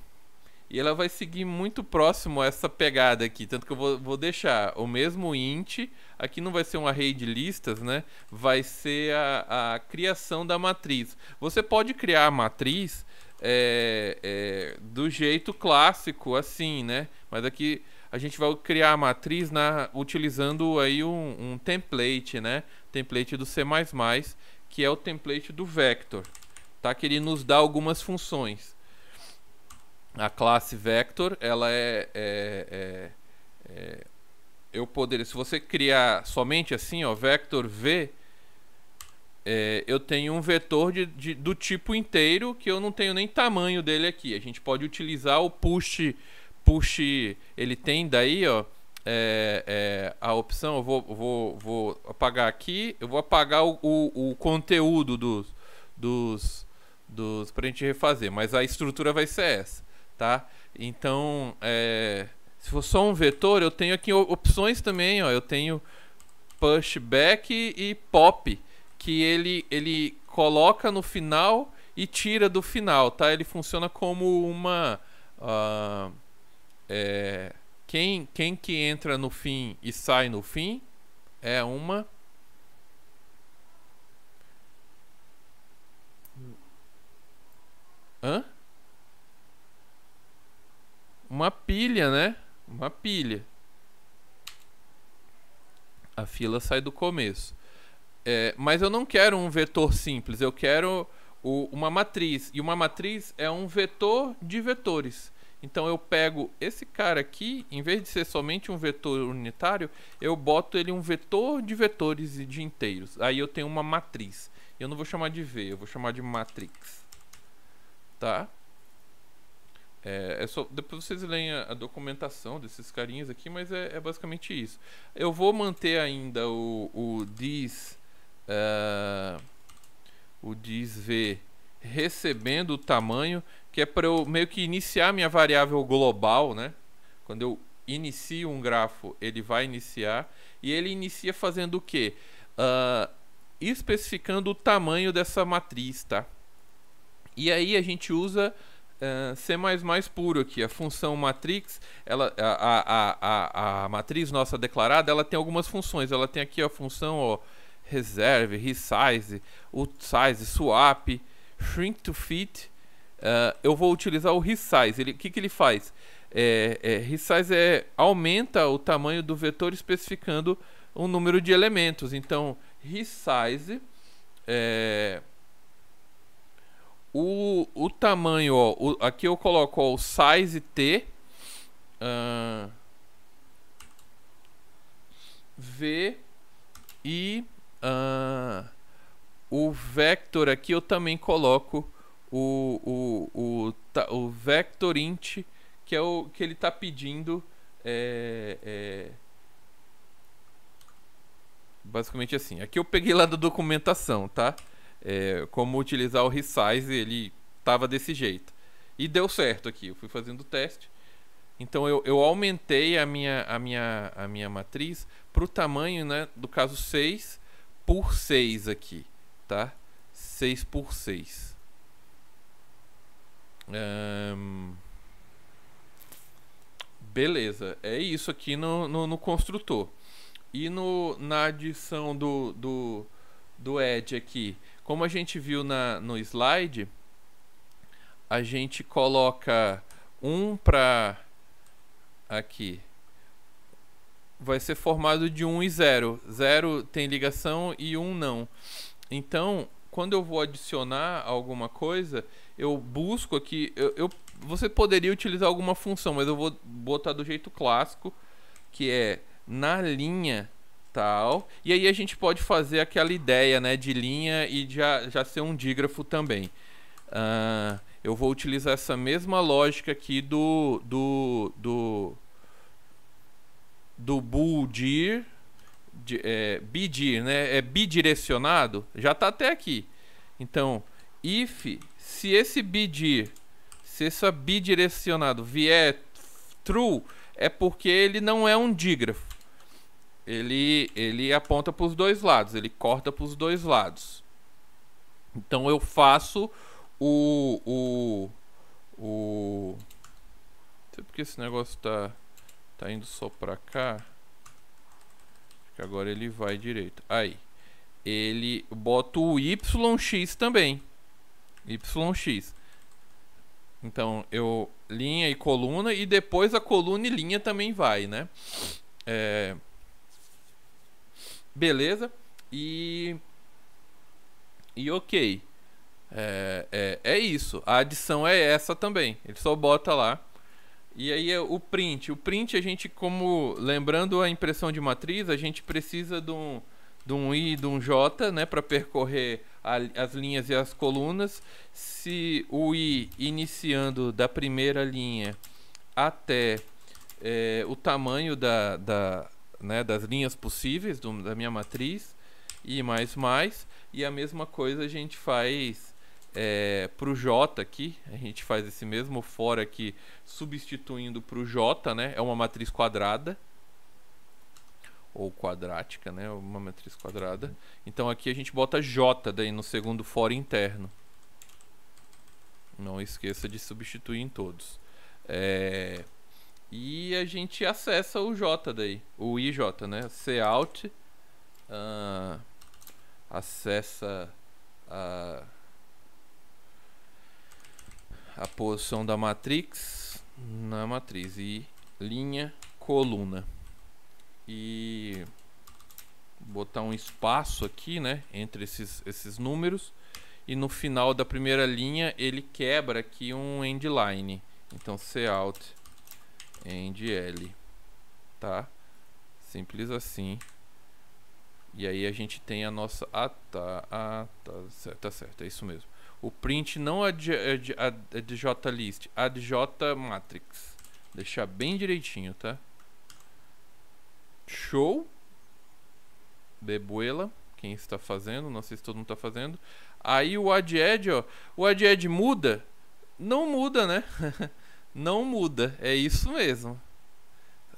Speaker 1: ela vai seguir muito próximo a essa pegada aqui, tanto que eu vou deixar o mesmo int, aqui não vai ser um array de listas, né? Vai ser a criação da matriz. Você pode criar a matriz do jeito clássico, assim, né? Mas aqui a gente vai criar a matriz utilizando aí um template, né? Template do C++, que é o template do Vector, tá? Que ele nos dá algumas funções. A classe Vector, ela eu poderia, se você criar somente assim, ó, Vector V, eu tenho um vetor do tipo inteiro que eu não tenho nem tamanho dele aqui. A gente pode utilizar o push, ele tem daí, ó, a opção, eu vou apagar aqui, eu vou apagar o conteúdo pra gente refazer, mas a estrutura vai ser essa, tá? Então, se for só um vetor, eu tenho aqui opções também, ó, eu tenho pushback e pop, que ele coloca no final e tira do final, tá? Ele funciona como uma quem que entra no fim e sai no fim é uma uma pilha, né? Uma pilha. A fila sai do começo. Mas eu não quero um vetor simples, eu quero uma matriz. E uma matriz é um vetor de vetores. Então eu pego esse cara aqui, em vez de ser somente um vetor unitário, eu boto ele um vetor de vetores e de inteiros. Aí eu tenho uma matriz. Eu não vou chamar de V, eu vou chamar de matrix. Tá? Depois vocês leem a documentação desses carinhas aqui, mas é basicamente isso. Eu vou manter ainda o thisV recebendo o tamanho, que é para eu meio que iniciar minha variável global, né? Quando eu inicio um grafo, ele vai iniciar, e ele inicia fazendo o quê? Especificando o tamanho dessa matriz, tá? E aí a gente usa C++ puro aqui, a função matrix, a matriz nossa declarada, ela tem algumas funções. Ela tem aqui a função, ó, reserve, resize, size, swap, shrink to fit. Eu vou utilizar o resize. O que ele faz? Resize aumenta o tamanho do vetor especificando um número de elementos. Então, resize o tamanho, ó, aqui eu coloco, ó, o size t v e o vector aqui eu também coloco o vector int, que é o que ele está pedindo, basicamente assim. Aqui eu peguei lá da documentação, tá? Como utilizar o resize, ele tava desse jeito. E deu certo aqui, eu fui fazendo o teste. Então eu aumentei a minha matriz para o tamanho, né, do caso 6 por 6 aqui, tá? 6 por 6. Beleza, é isso aqui no construtor. E na adição do edge aqui, como a gente viu no slide, a gente coloca um para aqui. Vai ser formado de 1 e 0. 0 tem ligação e 1 não. Então, quando eu vou adicionar alguma coisa, eu busco aqui, eu você poderia utilizar alguma função, mas eu vou botar do jeito clássico, que é na linha tal. E aí a gente pode fazer aquela ideia, né, de linha e já ser um dígrafo também. Eu vou utilizar essa mesma lógica aqui do BooDir, BDIR, né? É bidirecionado, já está até aqui. Então, se esse BDIR, se esse bidirecionado vier true, é porque ele não é um dígrafo. Ele aponta para os dois lados, ele corta para os dois lados. Então eu faço não sei porque esse negócio tá indo só para cá. Acho que agora ele vai direito. Aí. Ele bota o YX também. YX. Então, linha e coluna, e depois a coluna e linha também vai, né? Beleza. E ok. É isso. A adição é essa também. Ele só bota lá. E aí o print. O print, a gente, como lembrando a impressão de matriz, a gente precisa de um I e de um J, né, para percorrer as linhas e as colunas. Se o I iniciando da primeira linha até o tamanho das linhas possíveis da minha matriz, e mais. E a mesma coisa a gente faz para o J aqui. A gente faz esse mesmo for aqui, substituindo para o J, né? É uma matriz quadrada ou quadrática, né? Uma matriz quadrada. Então aqui a gente bota J daí no segundo for interno. Não esqueça de substituir em todos. E a gente acessa o J daí, o IJ, né? Cout acessa a posição da matrix na matriz, e linha, coluna, e botar um espaço aqui, né, entre esses números, e no final da primeira linha ele quebra aqui um endline. Então Cout endl, tá? Simples assim. E aí a gente tem a nossa... tá certo, é isso mesmo. O print não adjlist, adjmatrix. Deixar bem direitinho, tá? Show. Bebuela. Quem está fazendo? Não sei se todo mundo está fazendo. Aí o add, ó. O add muda? Não muda, né? Não muda. É isso mesmo.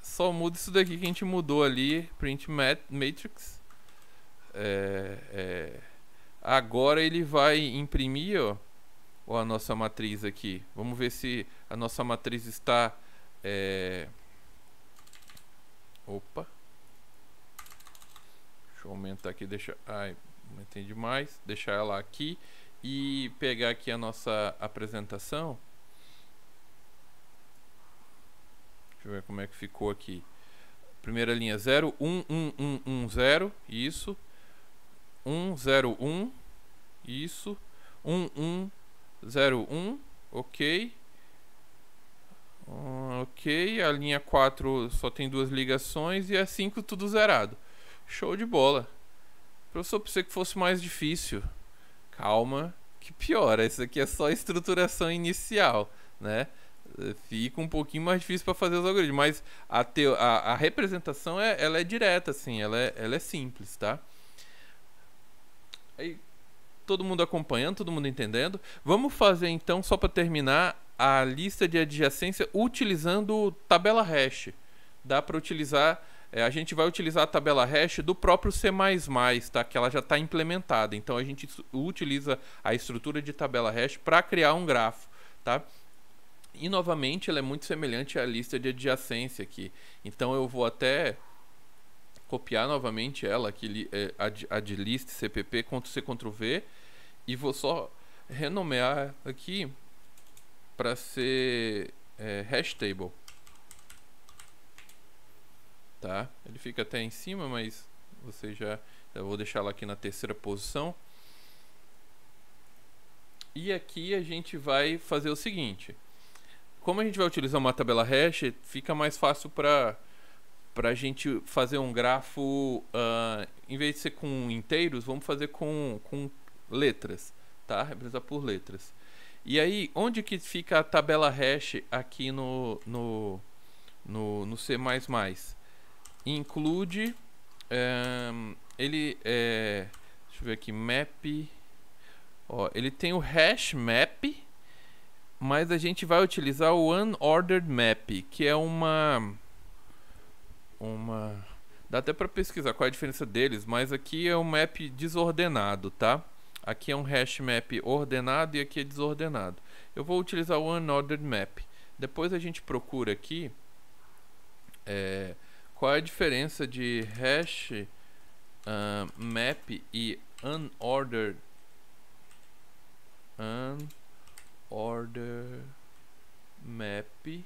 Speaker 1: Só muda isso daqui que a gente mudou ali. Print matrix. Agora ele vai imprimir, ó, a nossa matriz aqui. Vamos ver se a nossa matriz está... Opa. Deixa eu aumentar aqui, aumentei demais. Deixar ela aqui e pegar aqui a nossa apresentação. Deixa eu ver como é que ficou aqui. Primeira linha 0, 1, 1, 1, 1, 0. Isso. 1, 0, 1. Isso. 1, 1, 0, 1. Ok. Ok. A linha 4 só tem 2 ligações. E a 5 tudo zerado. Show de bola. Professor, pensei que fosse mais difícil. Calma, que piora. Isso aqui é só a estruturação inicial, né? Fica um pouquinho mais difícil para fazer os algoritmos, mas a representação ela é direta, assim, ela é simples, tá? Aí, todo mundo acompanhando, todo mundo entendendo. Vamos fazer então, só para terminar, a lista de adjacência utilizando tabela hash. Dá para utilizar, a gente vai utilizar a tabela hash do próprio C++, tá? Que ela já está implementada. Então a gente utiliza a estrutura de tabela hash para criar um grafo, tá? E novamente ela é muito semelhante à lista de adjacência aqui. Então eu vou até copiar novamente ela aqui, adlist cpp, Ctrl+C, Ctrl+V, e vou só renomear aqui para ser hash table, tá? Ele fica até em cima, mas você eu vou deixar ela aqui na terceira posição. E aqui a gente vai fazer o seguinte: como a gente vai utilizar uma tabela hash, fica mais fácil para a gente fazer um grafo, em vez de ser com inteiros, vamos fazer com letras, tá? Representar por letras. E aí, onde que fica a tabela hash aqui no C++? Include, deixa eu ver aqui, map, ó, ele tem o hash map, mas a gente vai utilizar o unordered map, que é dá até para pesquisar qual é a diferença deles, mas aqui é um map desordenado, tá? Aqui é um hash map ordenado e aqui é desordenado. Eu vou utilizar o unordered map. Depois a gente procura aqui qual é a diferença de hash map e unordered map.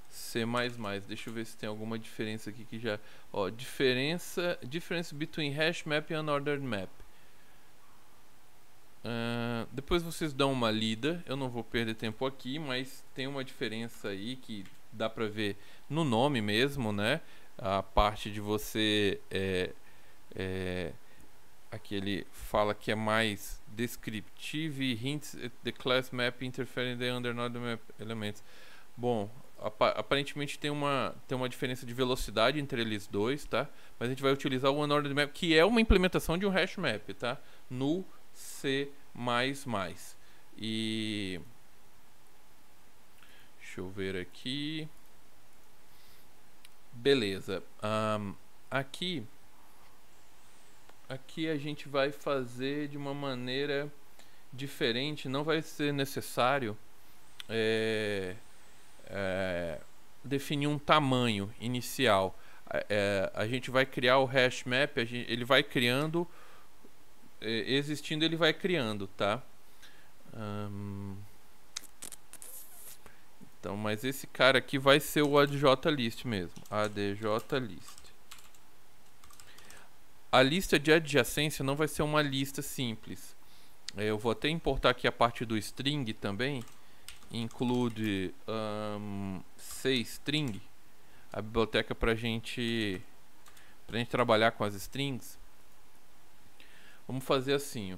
Speaker 1: C++, deixa eu ver se tem alguma diferença aqui que já, ó, difference between hash map e unordered map. Depois vocês dão uma lida, eu não vou perder tempo aqui, mas tem uma diferença aí que dá pra ver no nome mesmo, né? A parte de você aqui ele fala que é mais descriptive e hints at the class map interfering the unordered map elements. Bom, aparentemente tem uma diferença de velocidade entre eles dois, tá? Mas a gente vai utilizar o unordered map, que é uma implementação de um hash map, tá? No C++. E deixa eu ver aqui. Beleza. Aqui a gente vai fazer de uma maneira diferente. Não vai ser necessário definir um tamanho inicial. A gente vai criar o hash map, ele vai criando, existindo ele vai criando, tá? Então, mas esse cara aqui vai ser o adjlist mesmo, adjlist. A lista de adjacência não vai ser uma lista simples. Eu vou até importar aqui a parte do string também. Include cstring, a biblioteca pra gente trabalhar com as strings. Vamos fazer assim, ó.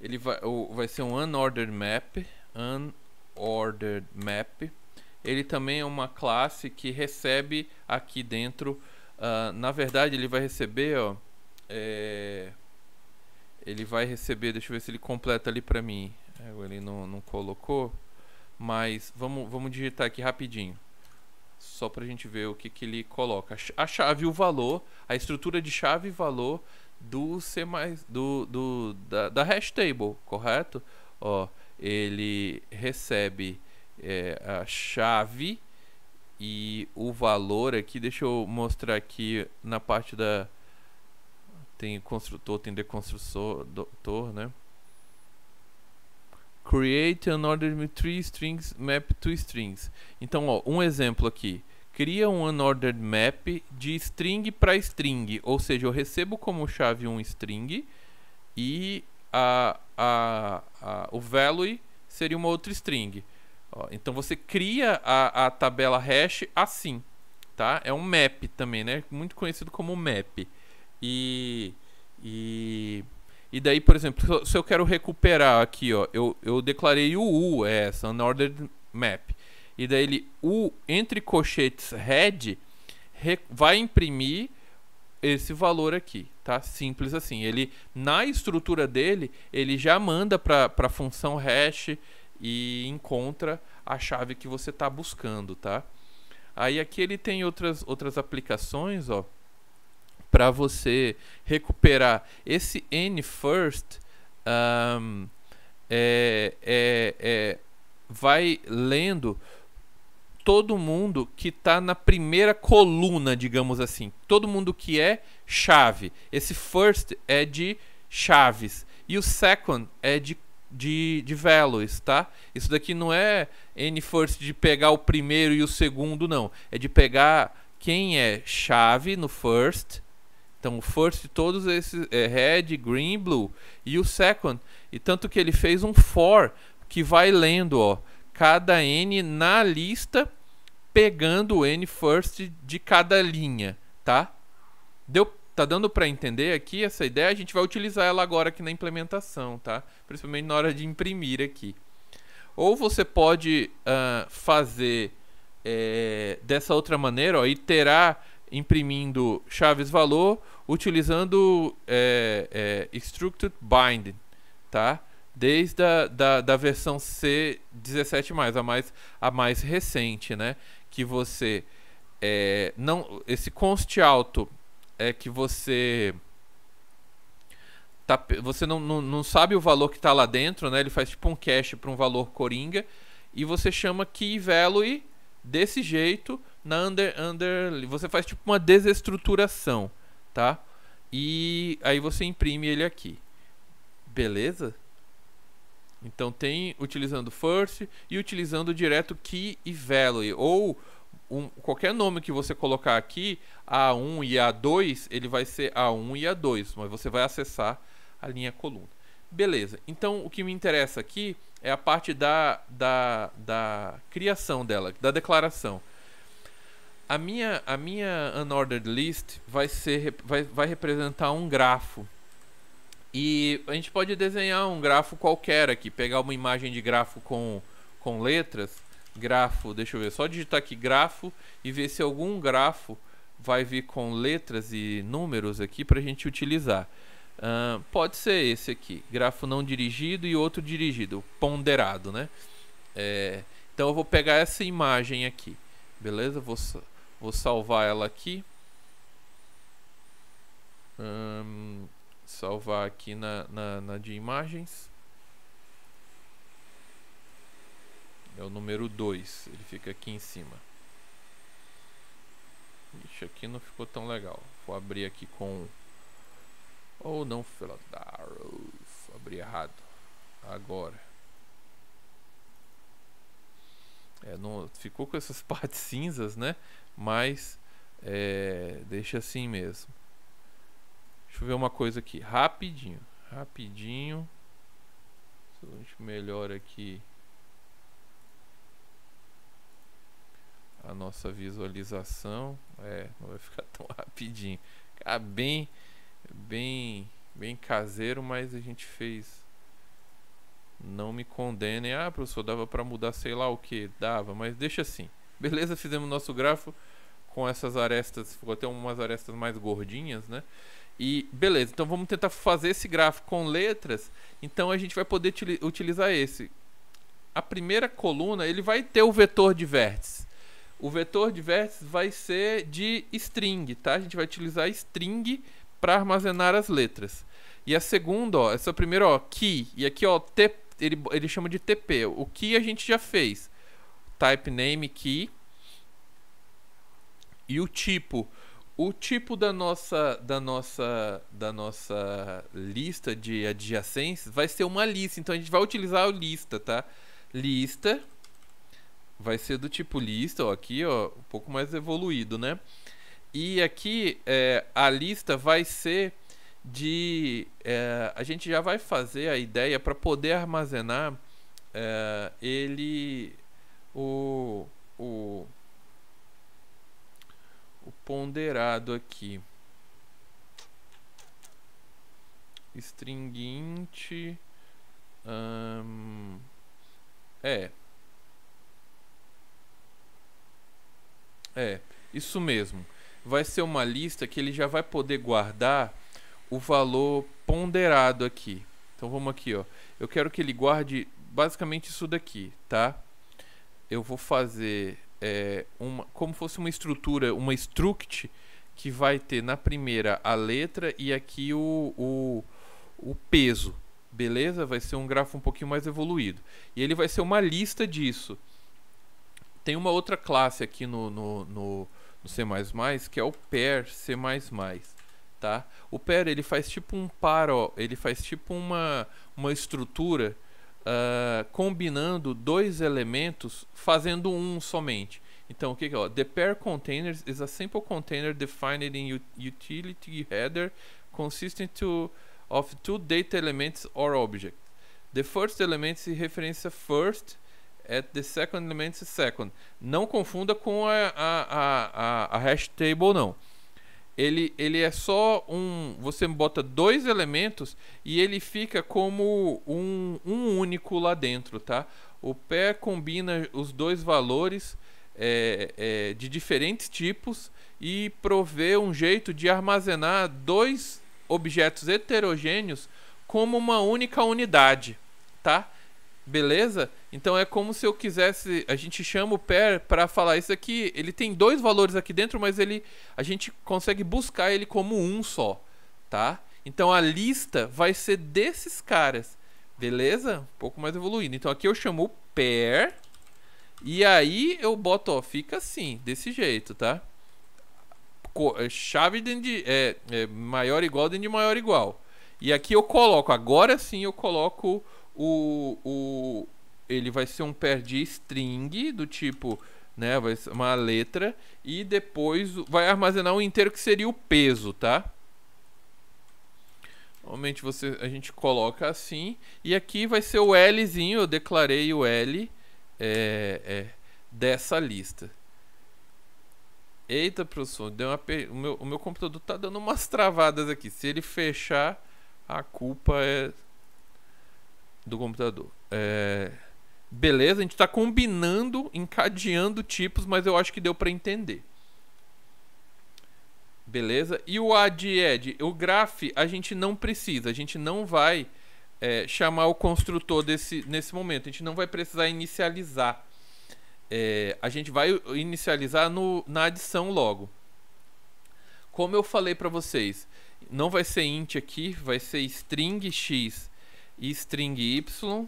Speaker 1: Ele vai ser um unordered map. Ele também é uma classe que recebe aqui dentro, na verdade ele vai receber, ó, ele vai receber, deixa eu ver se ele completa ali pra mim. Ele não colocou. Mas vamos digitar aqui rapidinho, só pra gente ver o que ele coloca. A chave e o valor, a estrutura de chave e valor do C++, da hash table, correto? Ó, ele recebe a chave e o valor aqui. Deixa eu mostrar aqui na parte da... Tem construtor, tem deconstrutor, né? Create an order with 3 strings map to strings. Então, ó, um exemplo aqui. Cria um unordered map de string para string. Ou seja, eu recebo como chave um string e o value seria uma outra string. Ó, então você cria a tabela hash assim, tá? É um map também, né? Muito conhecido como map. E daí, por exemplo, se eu quero recuperar aqui, ó, eu declarei o U, essa unordered map. E daí o entre colchetes head vai imprimir esse valor aqui, tá? Simples assim. Ele, na estrutura dele, ele já manda para a função hash e encontra a chave que você está buscando, tá? Aí aqui ele tem outras aplicações, ó, para você recuperar esse n first. Vai lendo todo mundo que está na primeira coluna, digamos assim, todo mundo que é chave. Esse first é de chaves e o second é de values, tá? Isso daqui não é n first de pegar o primeiro e o segundo, não. É de pegar quem é chave no first Então o first, todos esses red, green, blue, e o second, e tanto que ele fez um for que vai lendo, ó, cada n na lista, pegando o n first de cada linha, tá? Tá dando para entender aqui essa ideia? A gente vai utilizar ela agora aqui na implementação, tá? Principalmente na hora de imprimir aqui. Ou você pode fazer dessa outra maneira, ó, iterar imprimindo chaves valor, utilizando structured binding, tá? Desde da versão C17+, a mais recente, né? Que você esse const alto é que você não sabe o valor que está lá dentro, né? Ele faz tipo um cache para um valor coringa e você chama key value desse jeito na você faz tipo uma desestruturação, tá? E aí você imprime ele aqui, beleza? Então tem utilizando first e utilizando direto key e value, ou qualquer nome que você colocar aqui, A1 e A2, ele vai ser A1 e A2, mas você vai acessar a linha coluna. Beleza, então o que me interessa aqui é a parte da criação dela, da declaração. A minha unordered list vai representar um grafo. E a gente pode desenhar um grafo qualquer aqui, pegar uma imagem de grafo com letras, grafo, deixa eu ver, só digitar aqui grafo e ver se algum grafo vai vir com letras e números aqui para a gente utilizar. Pode ser esse aqui, grafo não dirigido e outro dirigido, ponderado, né? Então eu vou pegar essa imagem aqui, beleza? Vou salvar ela aqui. Salvar aqui na de imagens. É o número 2, ele fica aqui em cima. Ixi, aqui não ficou tão legal. Vou abrir aqui com... Ou não, abri errado. Agora. Não, ficou com essas partes cinzas, né? Mas deixa assim mesmo. Deixa eu ver uma coisa aqui, rapidinho. Se a gente melhora aqui a nossa visualização, não vai ficar tão rapidinho. Ficar bem caseiro, mas a gente fez. Não me condenem. Professor, dava para mudar sei lá o que, dava, mas deixa assim. Beleza, fizemos nosso grafo com essas arestas, ficou até umas arestas mais gordinhas, né? E beleza, então vamos tentar fazer esse gráfico com letras. Então a gente vai poder utilizar esse. A primeira coluna, ele vai ter o vetor de vértices. O vetor de vértices vai ser de string, tá? A gente vai utilizar string para armazenar as letras. E a segunda, ó, essa primeira, ó, key. E aqui, ó, ele chama de TP. O key a gente já fez. Type name key. E o tipo da nossa lista de adjacências vai ser uma lista. Então a gente vai utilizar a lista, tá? Lista vai ser do tipo lista, ó, aqui, ó, um pouco mais evoluído, né? E aqui a lista vai ser de... a gente já vai fazer a ideia para poder armazenar o ponderado aqui. String int isso mesmo. Vai ser uma lista que ele já vai poder guardar o valor ponderado aqui. Então vamos aqui, ó. Eu quero que ele guarde basicamente isso daqui, tá? Eu vou fazer como fosse uma estrutura, uma struct que vai ter na primeira a letra e aqui o peso, beleza? Vai ser um grafo um pouquinho mais evoluído. E ele vai ser uma lista disso. Tem uma outra classe aqui no C++, que é o pair C++, tá? O pair, ele faz tipo um par, ó, ele faz tipo uma estrutura combinando dois elementos, fazendo um somente. Então, o que que é? Ó? The pair containers is a simple container defined in utility header consisting of two data elements or objects. The first element se referência first, at the second element second. Não confunda com a hash table, não. Ele é só você bota dois elementos e ele fica como um único lá dentro, tá? O pair combina os dois valores de diferentes tipos e provê um jeito de armazenar dois objetos heterogêneos como uma única unidade, tá? Beleza? Então é como se eu quisesse, a gente chama o pair para falar isso aqui, ele tem dois valores aqui dentro, mas a gente consegue buscar ele como um só, tá? Então a lista vai ser desses caras, beleza? Um pouco mais evoluído. Então aqui eu chamo o pair e aí eu boto, ó, fica assim, desse jeito, tá? Chave dentro de maior igual dentro de maior igual. E aqui eu coloco, agora sim eu coloco ele vai ser um pair de string do tipo, né, vai ser uma letra e depois vai armazenar um inteiro que seria o peso, tá? Normalmente a gente coloca assim e aqui vai ser o Lzinho, eu declarei o L dessa lista. Eita, professor, o meu computador tá dando umas travadas aqui. Se ele fechar, a culpa é do computador. Beleza, a gente está combinando, encadeando tipos, mas eu acho que deu para entender. Beleza? E o add, o graph, a gente não precisa, a gente não vai chamar o construtor nesse momento, a gente não vai precisar inicializar. A gente vai inicializar na adição logo. Como eu falei para vocês, não vai ser int aqui, vai ser string x e string y.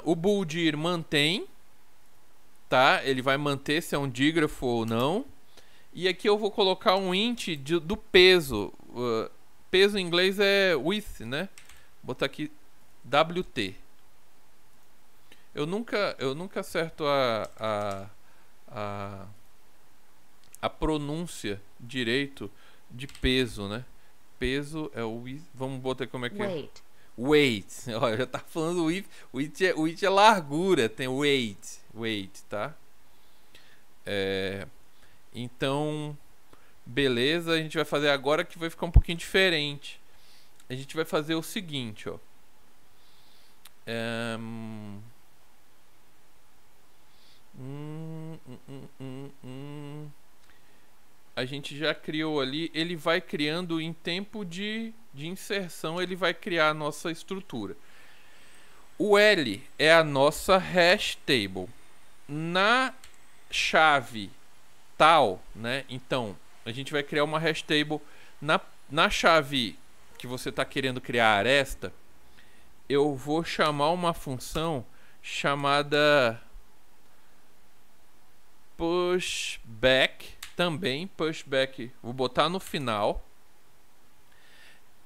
Speaker 1: O booldir mantém, tá? Ele vai manter se é um dígrafo ou não. E aqui eu vou colocar um int do peso. Peso em inglês é width, né? Vou botar aqui WT. Eu nunca acerto a pronúncia direito de peso, né? Peso é o width. Vamos botar como é que é? Weight. Olha, já tá falando width. Width é largura, tem weight, tá? Então, beleza, a gente vai fazer agora que vai ficar um pouquinho diferente. A gente vai fazer o seguinte, ó. A gente já criou ali, ele vai criando em tempo de inserção, ele vai criar a nossa estrutura. O L é a nossa hash table. Na chave tal, né? Então, a gente vai criar uma hash table na chave que você está querendo criar a aresta. Eu vou chamar uma função chamada pushback, também pushback, vou botar no final.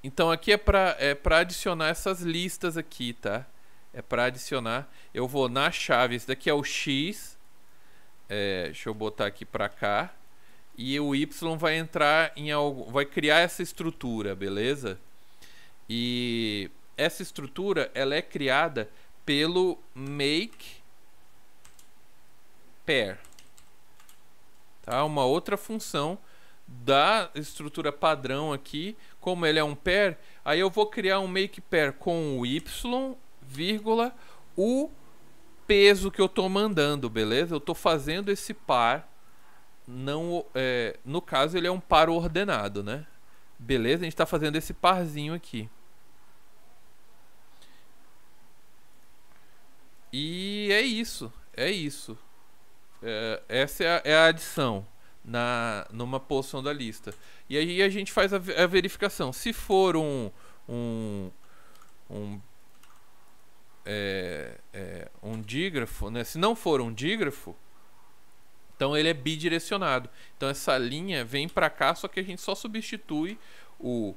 Speaker 1: Então aqui é para adicionar essas listas aqui, tá? É para adicionar. Eu vou na chave, esse daqui é o x, deixa eu botar aqui para cá, e o y vai entrar em algo, vai criar essa estrutura, beleza? E essa estrutura ela é criada pelo make pair. Tá? Uma outra função da estrutura padrão aqui, como ele é um pair, aí eu vou criar um make pair com o y, vírgula, o peso que eu estou mandando, beleza? Eu estou fazendo esse par, não, no caso ele é um par ordenado, né? Beleza? A gente está fazendo esse parzinho aqui. E é isso, essa é a adição numa posição da lista. E aí a gente faz a verificação. Se for um dígrafo, né? Se não for um dígrafo, então ele é bidirecionado. Então essa linha vem para cá, só que a gente só substitui o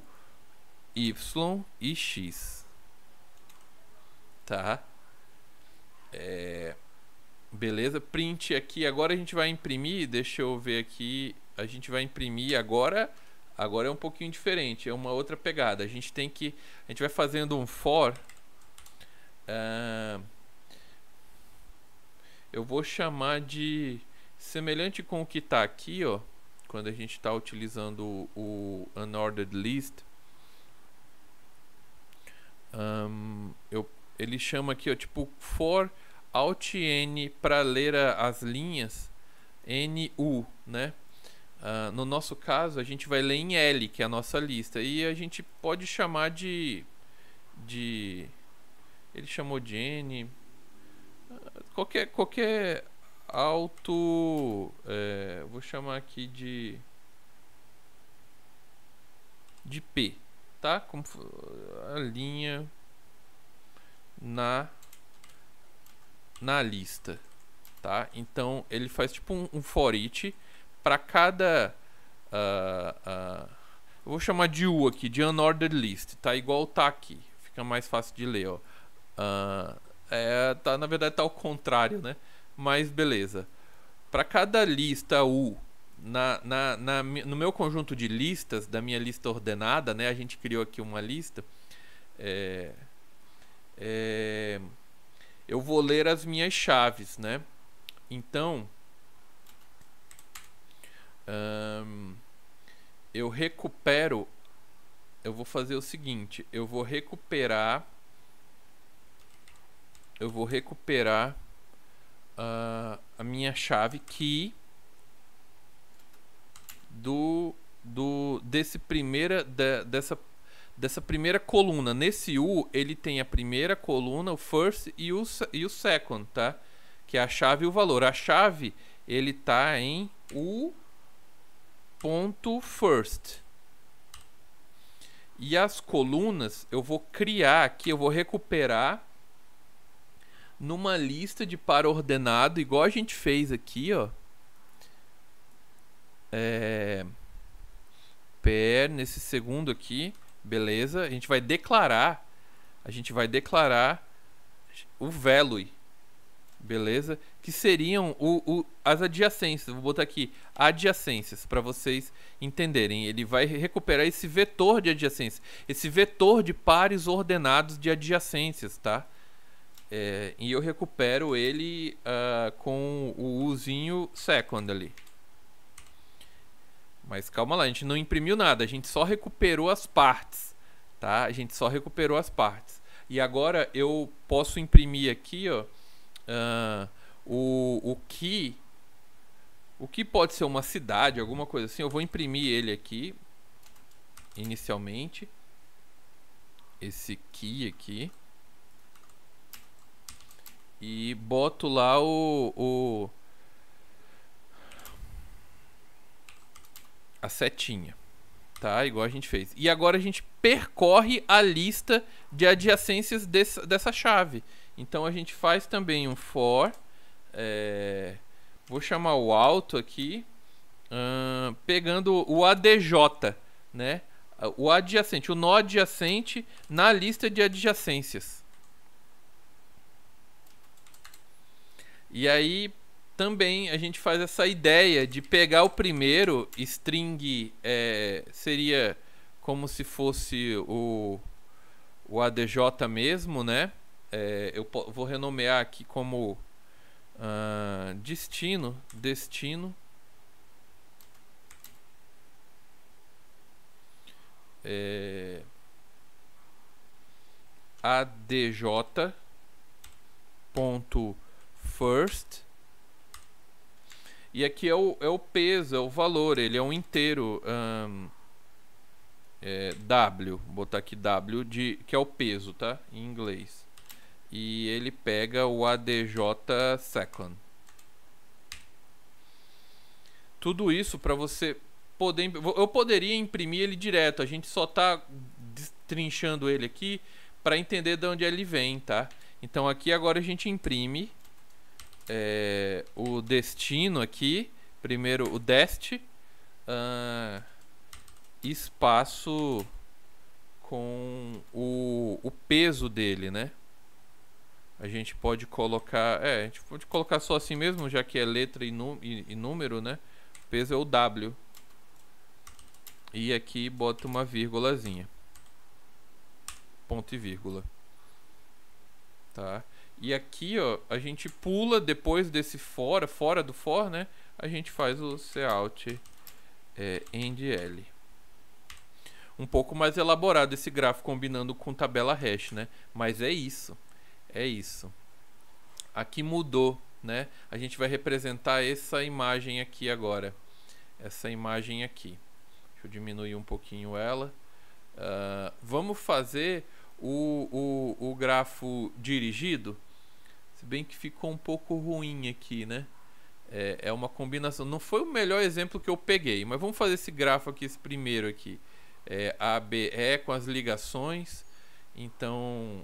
Speaker 1: y e x, tá? Beleza, print aqui. Agora a gente vai imprimir. Deixa eu ver aqui. A gente vai imprimir agora. Agora é um pouquinho diferente. É uma outra pegada. A gente vai fazendo um for. Eu vou chamar de semelhante com o que está aqui, ó. Quando a gente está utilizando o unordered list. Ele chama aqui, ó, tipo for alt n para ler as linhas nu, né? No nosso caso, a gente vai ler em L, que é a nossa lista, e a gente pode chamar de ele chamou de n, qualquer vou chamar aqui de p, tá? Como a linha na lista, tá? Então ele faz tipo um for each para cada eu vou chamar de U aqui, de unordered list, tá? Igual tá aqui, fica mais fácil de ler, ó. Na verdade tá ao contrário, né? Mas beleza. Para cada lista U no meu conjunto de listas, da minha lista ordenada, né? A gente criou aqui uma lista. Eu vou ler as minhas chaves, né? Então, eu recupero. Eu vou fazer o seguinte: eu vou recuperar a minha chave key dessa primeira coluna. Nesse U, ele tem a primeira coluna, o first e o second, tá? Que é a chave e o valor. A chave, ele tá em U.first. E as colunas, eu vou criar aqui, eu vou recuperar numa lista de par ordenado, igual a gente fez aqui, ó. Pair, nesse segundo aqui. Beleza, a gente vai declarar o value, beleza? Que seriam as adjacências. Vou botar aqui adjacências para vocês entenderem. Ele vai recuperar esse vetor de adjacência, esse vetor de pares ordenados de adjacências, tá? E eu recupero ele com o Uzinho second ali. Mas calma lá, a gente não imprimiu nada, a gente só recuperou as partes, tá? A gente só recuperou as partes. E agora eu posso imprimir aqui, ó, o que pode ser uma cidade, alguma coisa assim. Eu vou imprimir ele aqui, inicialmente. Esse key aqui. E boto lá a setinha, tá? Igual a gente fez. E agora a gente percorre a lista de adjacências dessa chave. Então a gente faz também um for. Vou chamar o alto aqui, pegando o ADJ, né? O adjacente, o nó adjacente na lista de adjacências. E aí também a gente faz essa ideia de pegar o primeiro string, seria como se fosse o ADJ mesmo, né? Eu vou renomear aqui como destino, ADJ.first. E aqui é o peso, é o valor, ele é um inteiro, W, vou botar aqui W, que é o peso, tá? Em inglês. E ele pega o ADJ second. Tudo isso para você poder... Eu poderia imprimir ele direto, a gente só tá destrinchando ele aqui para entender de onde ele vem, tá? Então aqui agora a gente imprime o destino aqui, primeiro o dest, espaço com o peso dele, né? A gente pode colocar... a gente pode colocar só assim mesmo, já que é letra e número, né? O peso é o W. E aqui bota uma vírgulazinha. Ponto e vírgula. Tá? E aqui, ó, a gente pula depois desse fora do for, né? A gente faz o cout end L. Um pouco mais elaborado esse gráfico combinando com tabela hash, né? Mas é isso. É isso. Aqui mudou, né? A gente vai representar essa imagem aqui agora. Essa imagem aqui. Deixa eu diminuir um pouquinho ela. Vamos fazer o grafo dirigido. Se bem que ficou um pouco ruim aqui, né? É uma combinação. Não foi o melhor exemplo que eu peguei, mas vamos fazer esse grafo aqui, esse primeiro aqui. ABE com as ligações. Então...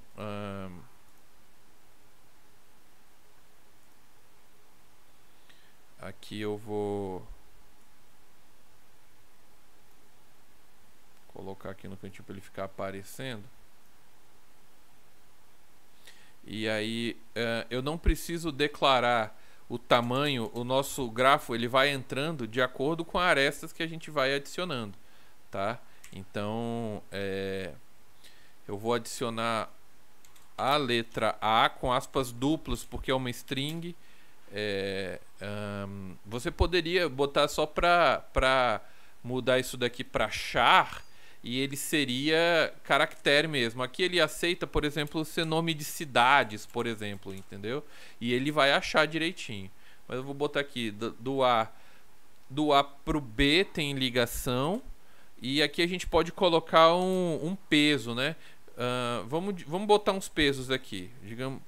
Speaker 1: aqui eu vou colocar aqui no cantinho para ele ficar aparecendo. E aí eu não preciso declarar o tamanho. O nosso grafo ele vai entrando de acordo com as arestas que a gente vai adicionando, tá? Então eu vou adicionar a letra A com aspas duplas porque é uma string. Você poderia botar só para mudar isso daqui para char e ele seria caractere mesmo. Aqui ele aceita, por exemplo, ser nome de cidades, por exemplo, entendeu? E ele vai achar direitinho. Mas eu vou botar aqui do A pro B tem ligação e aqui a gente pode colocar um peso, né? Vamos botar uns pesos aqui, digamos.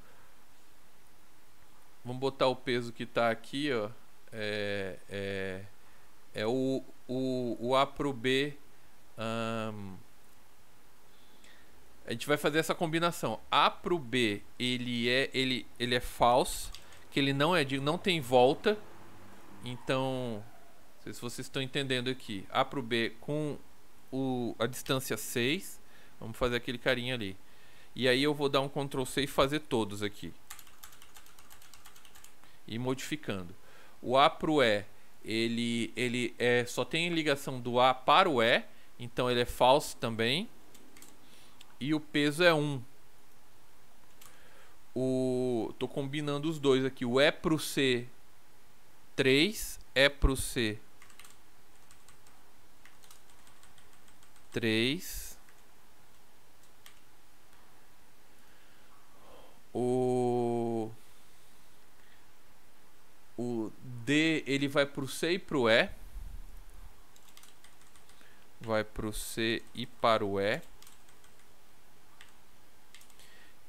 Speaker 1: Vamos botar o peso que está aqui, ó. O A pro B. A gente vai fazer essa combinação. A pro B ele é false, que ele não tem volta. Então, não sei se vocês estão entendendo aqui. A pro B com a distância 6. Vamos fazer aquele carinha ali. E aí eu vou dar um Ctrl C e fazer todos aqui. E modificando. O A pro E, ele só tem ligação do A para o E, então ele é false também. E o peso é 1. Tô combinando os dois aqui. O E pro C 3, E pro C 3. O D ele vai pro C e pro E. Vai pro C e para o E.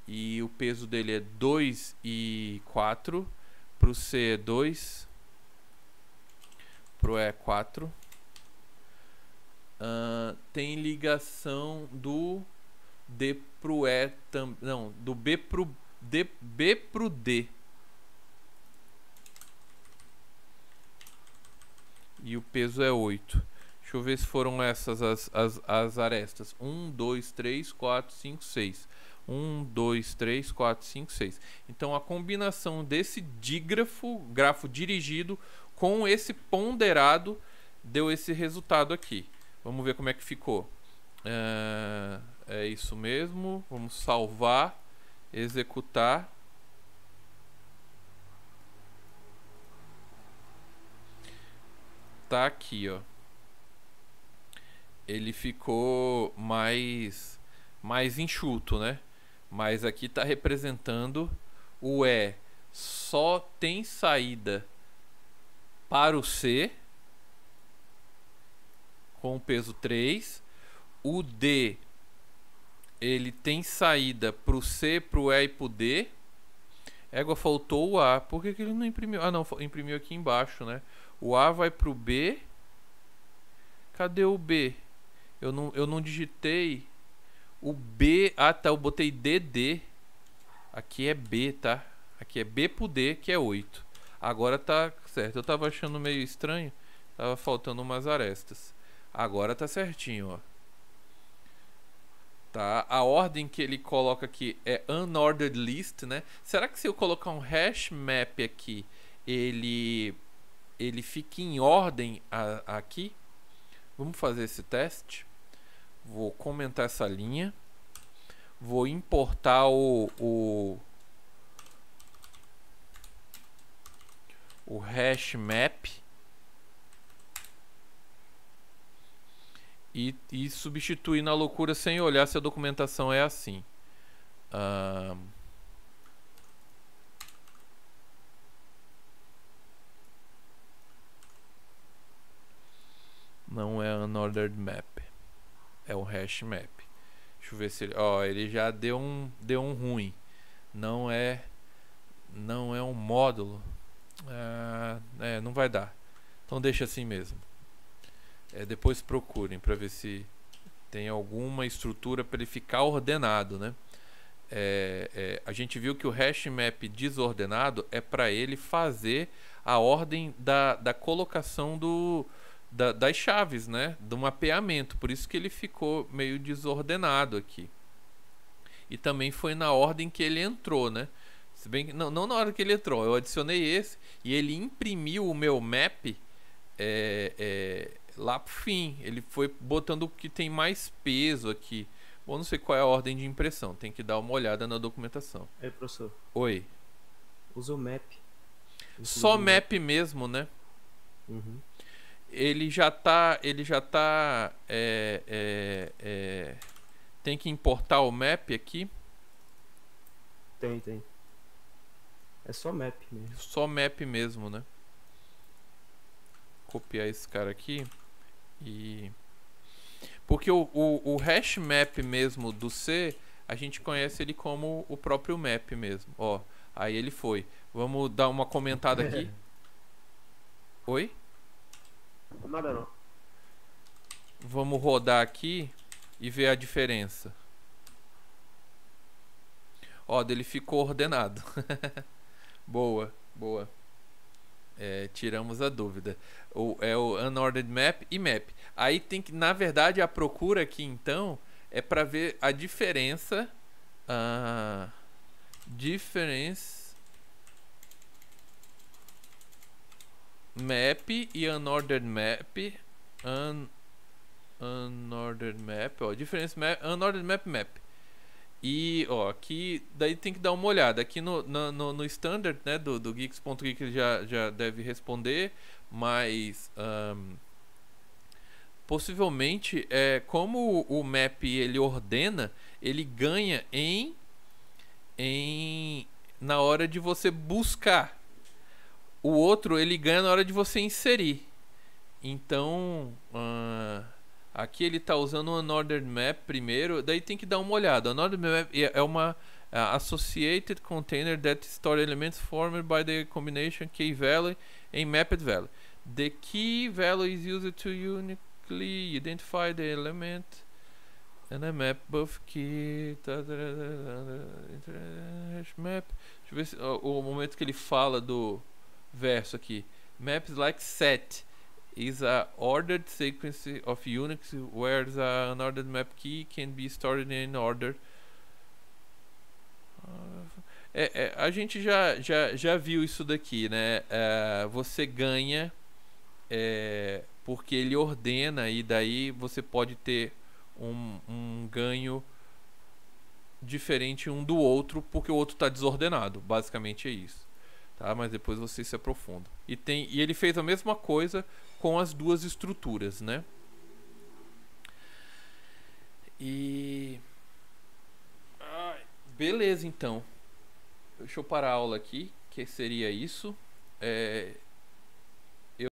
Speaker 1: E o peso dele é 2 e 4. Pro C é 2. Pro E é 4. Tem ligação do D pro E também. Não, do B pro D. B pro D. E o peso é 8. Deixa eu ver se foram essas as arestas. 1, 2, 3, 4, 5, 6. 1, 2, 3, 4, 5, 6. Então a combinação desse dígrafo, grafo dirigido, com esse ponderado, deu esse resultado aqui. Vamos ver como é que ficou. É isso mesmo. Vamos salvar, executar. Tá aqui, ó. Ele ficou mais enxuto, né? Mas aqui tá representando o E só tem saída para o C com o peso 3. O D ele tem saída para o C, para o E e para o D. Égua, faltou o A. Por que ele não imprimiu? Ah, não, imprimiu aqui embaixo, né? O A vai pro B. Cadê o B? Eu não digitei. O B... Ah, tá. Eu botei DD. Aqui é B, tá? Aqui é B pro D, que é 8. Agora tá certo. Eu tava achando meio estranho. Tava faltando umas arestas. Agora tá certinho, ó. Tá? A ordem que ele coloca aqui é unordered list, né? Será que se eu colocar um hash map aqui, ele fica em ordem aqui? Vamos fazer esse teste. Vou comentar essa linha. Vou importar o hash map e substituir na loucura sem olhar se a documentação é assim. Não é unordered map, é um hash map. Deixa eu ver se ele, ele já deu um ruim. Não é um módulo. Não vai dar. Então deixa assim mesmo. Depois procurem para ver se tem alguma estrutura para ele ficar ordenado, né? A gente viu que o hash map desordenado é para ele fazer a ordem da colocação das chaves, né? Do mapeamento. Por isso que ele ficou meio desordenado aqui. E também foi na ordem que ele entrou, né? Se bem que não na hora que ele entrou, eu adicionei esse e ele imprimiu o meu map lá pro fim. Ele foi botando o que tem mais peso aqui. Bom, não sei qual é a ordem de impressão, tem que dar uma olhada na documentação.
Speaker 3: Professor.
Speaker 1: Oi.
Speaker 3: Usa o map.
Speaker 1: Só map mesmo, né?
Speaker 3: Uhum.
Speaker 1: Ele já tá tem que importar o map aqui.
Speaker 3: Tem. É só map mesmo.
Speaker 1: Só map mesmo, né? Copiar esse cara aqui porque o hash map mesmo do C, a gente conhece ele como o próprio map mesmo. Aí ele foi. Vamos dar uma comentada aqui. Oi?
Speaker 3: Nada não.
Speaker 1: Vamos rodar aqui e ver a diferença. Dele ficou ordenado. Boa. Tiramos a dúvida. O unordered map e map. Aí tem que, na verdade, a procura aqui então é para ver a diferença. Difference map e unordered map. Unordered map. Difference map, unordered map. E aqui daí tem que dar uma olhada aqui no standard, né, do geeks.geek. Ele já deve responder, mas possivelmente como o map ele ordena, ele ganha na hora de você buscar. O outro ele ganha na hora de você inserir. Então aqui ele está usando o unordered map primeiro, daí tem que dar uma olhada. O unordered map é uma associated container that store elements formed by the combination key value and mapped value. The key value is used to uniquely identify the element and a map both key hash map. Deixa eu ver se, o momento que ele fala do verso aqui. Maps like set is a ordered sequence of units where the unordered map key can be stored in order. A gente já viu isso daqui, né? Você ganha porque ele ordena, e daí você pode ter um ganho diferente um do outro porque o outro está desordenado. Basicamente é isso. Tá? Mas depois você se aprofunda. E ele fez a mesma coisa com as duas estruturas, né? Beleza, então. Deixa eu parar a aula aqui, que seria isso.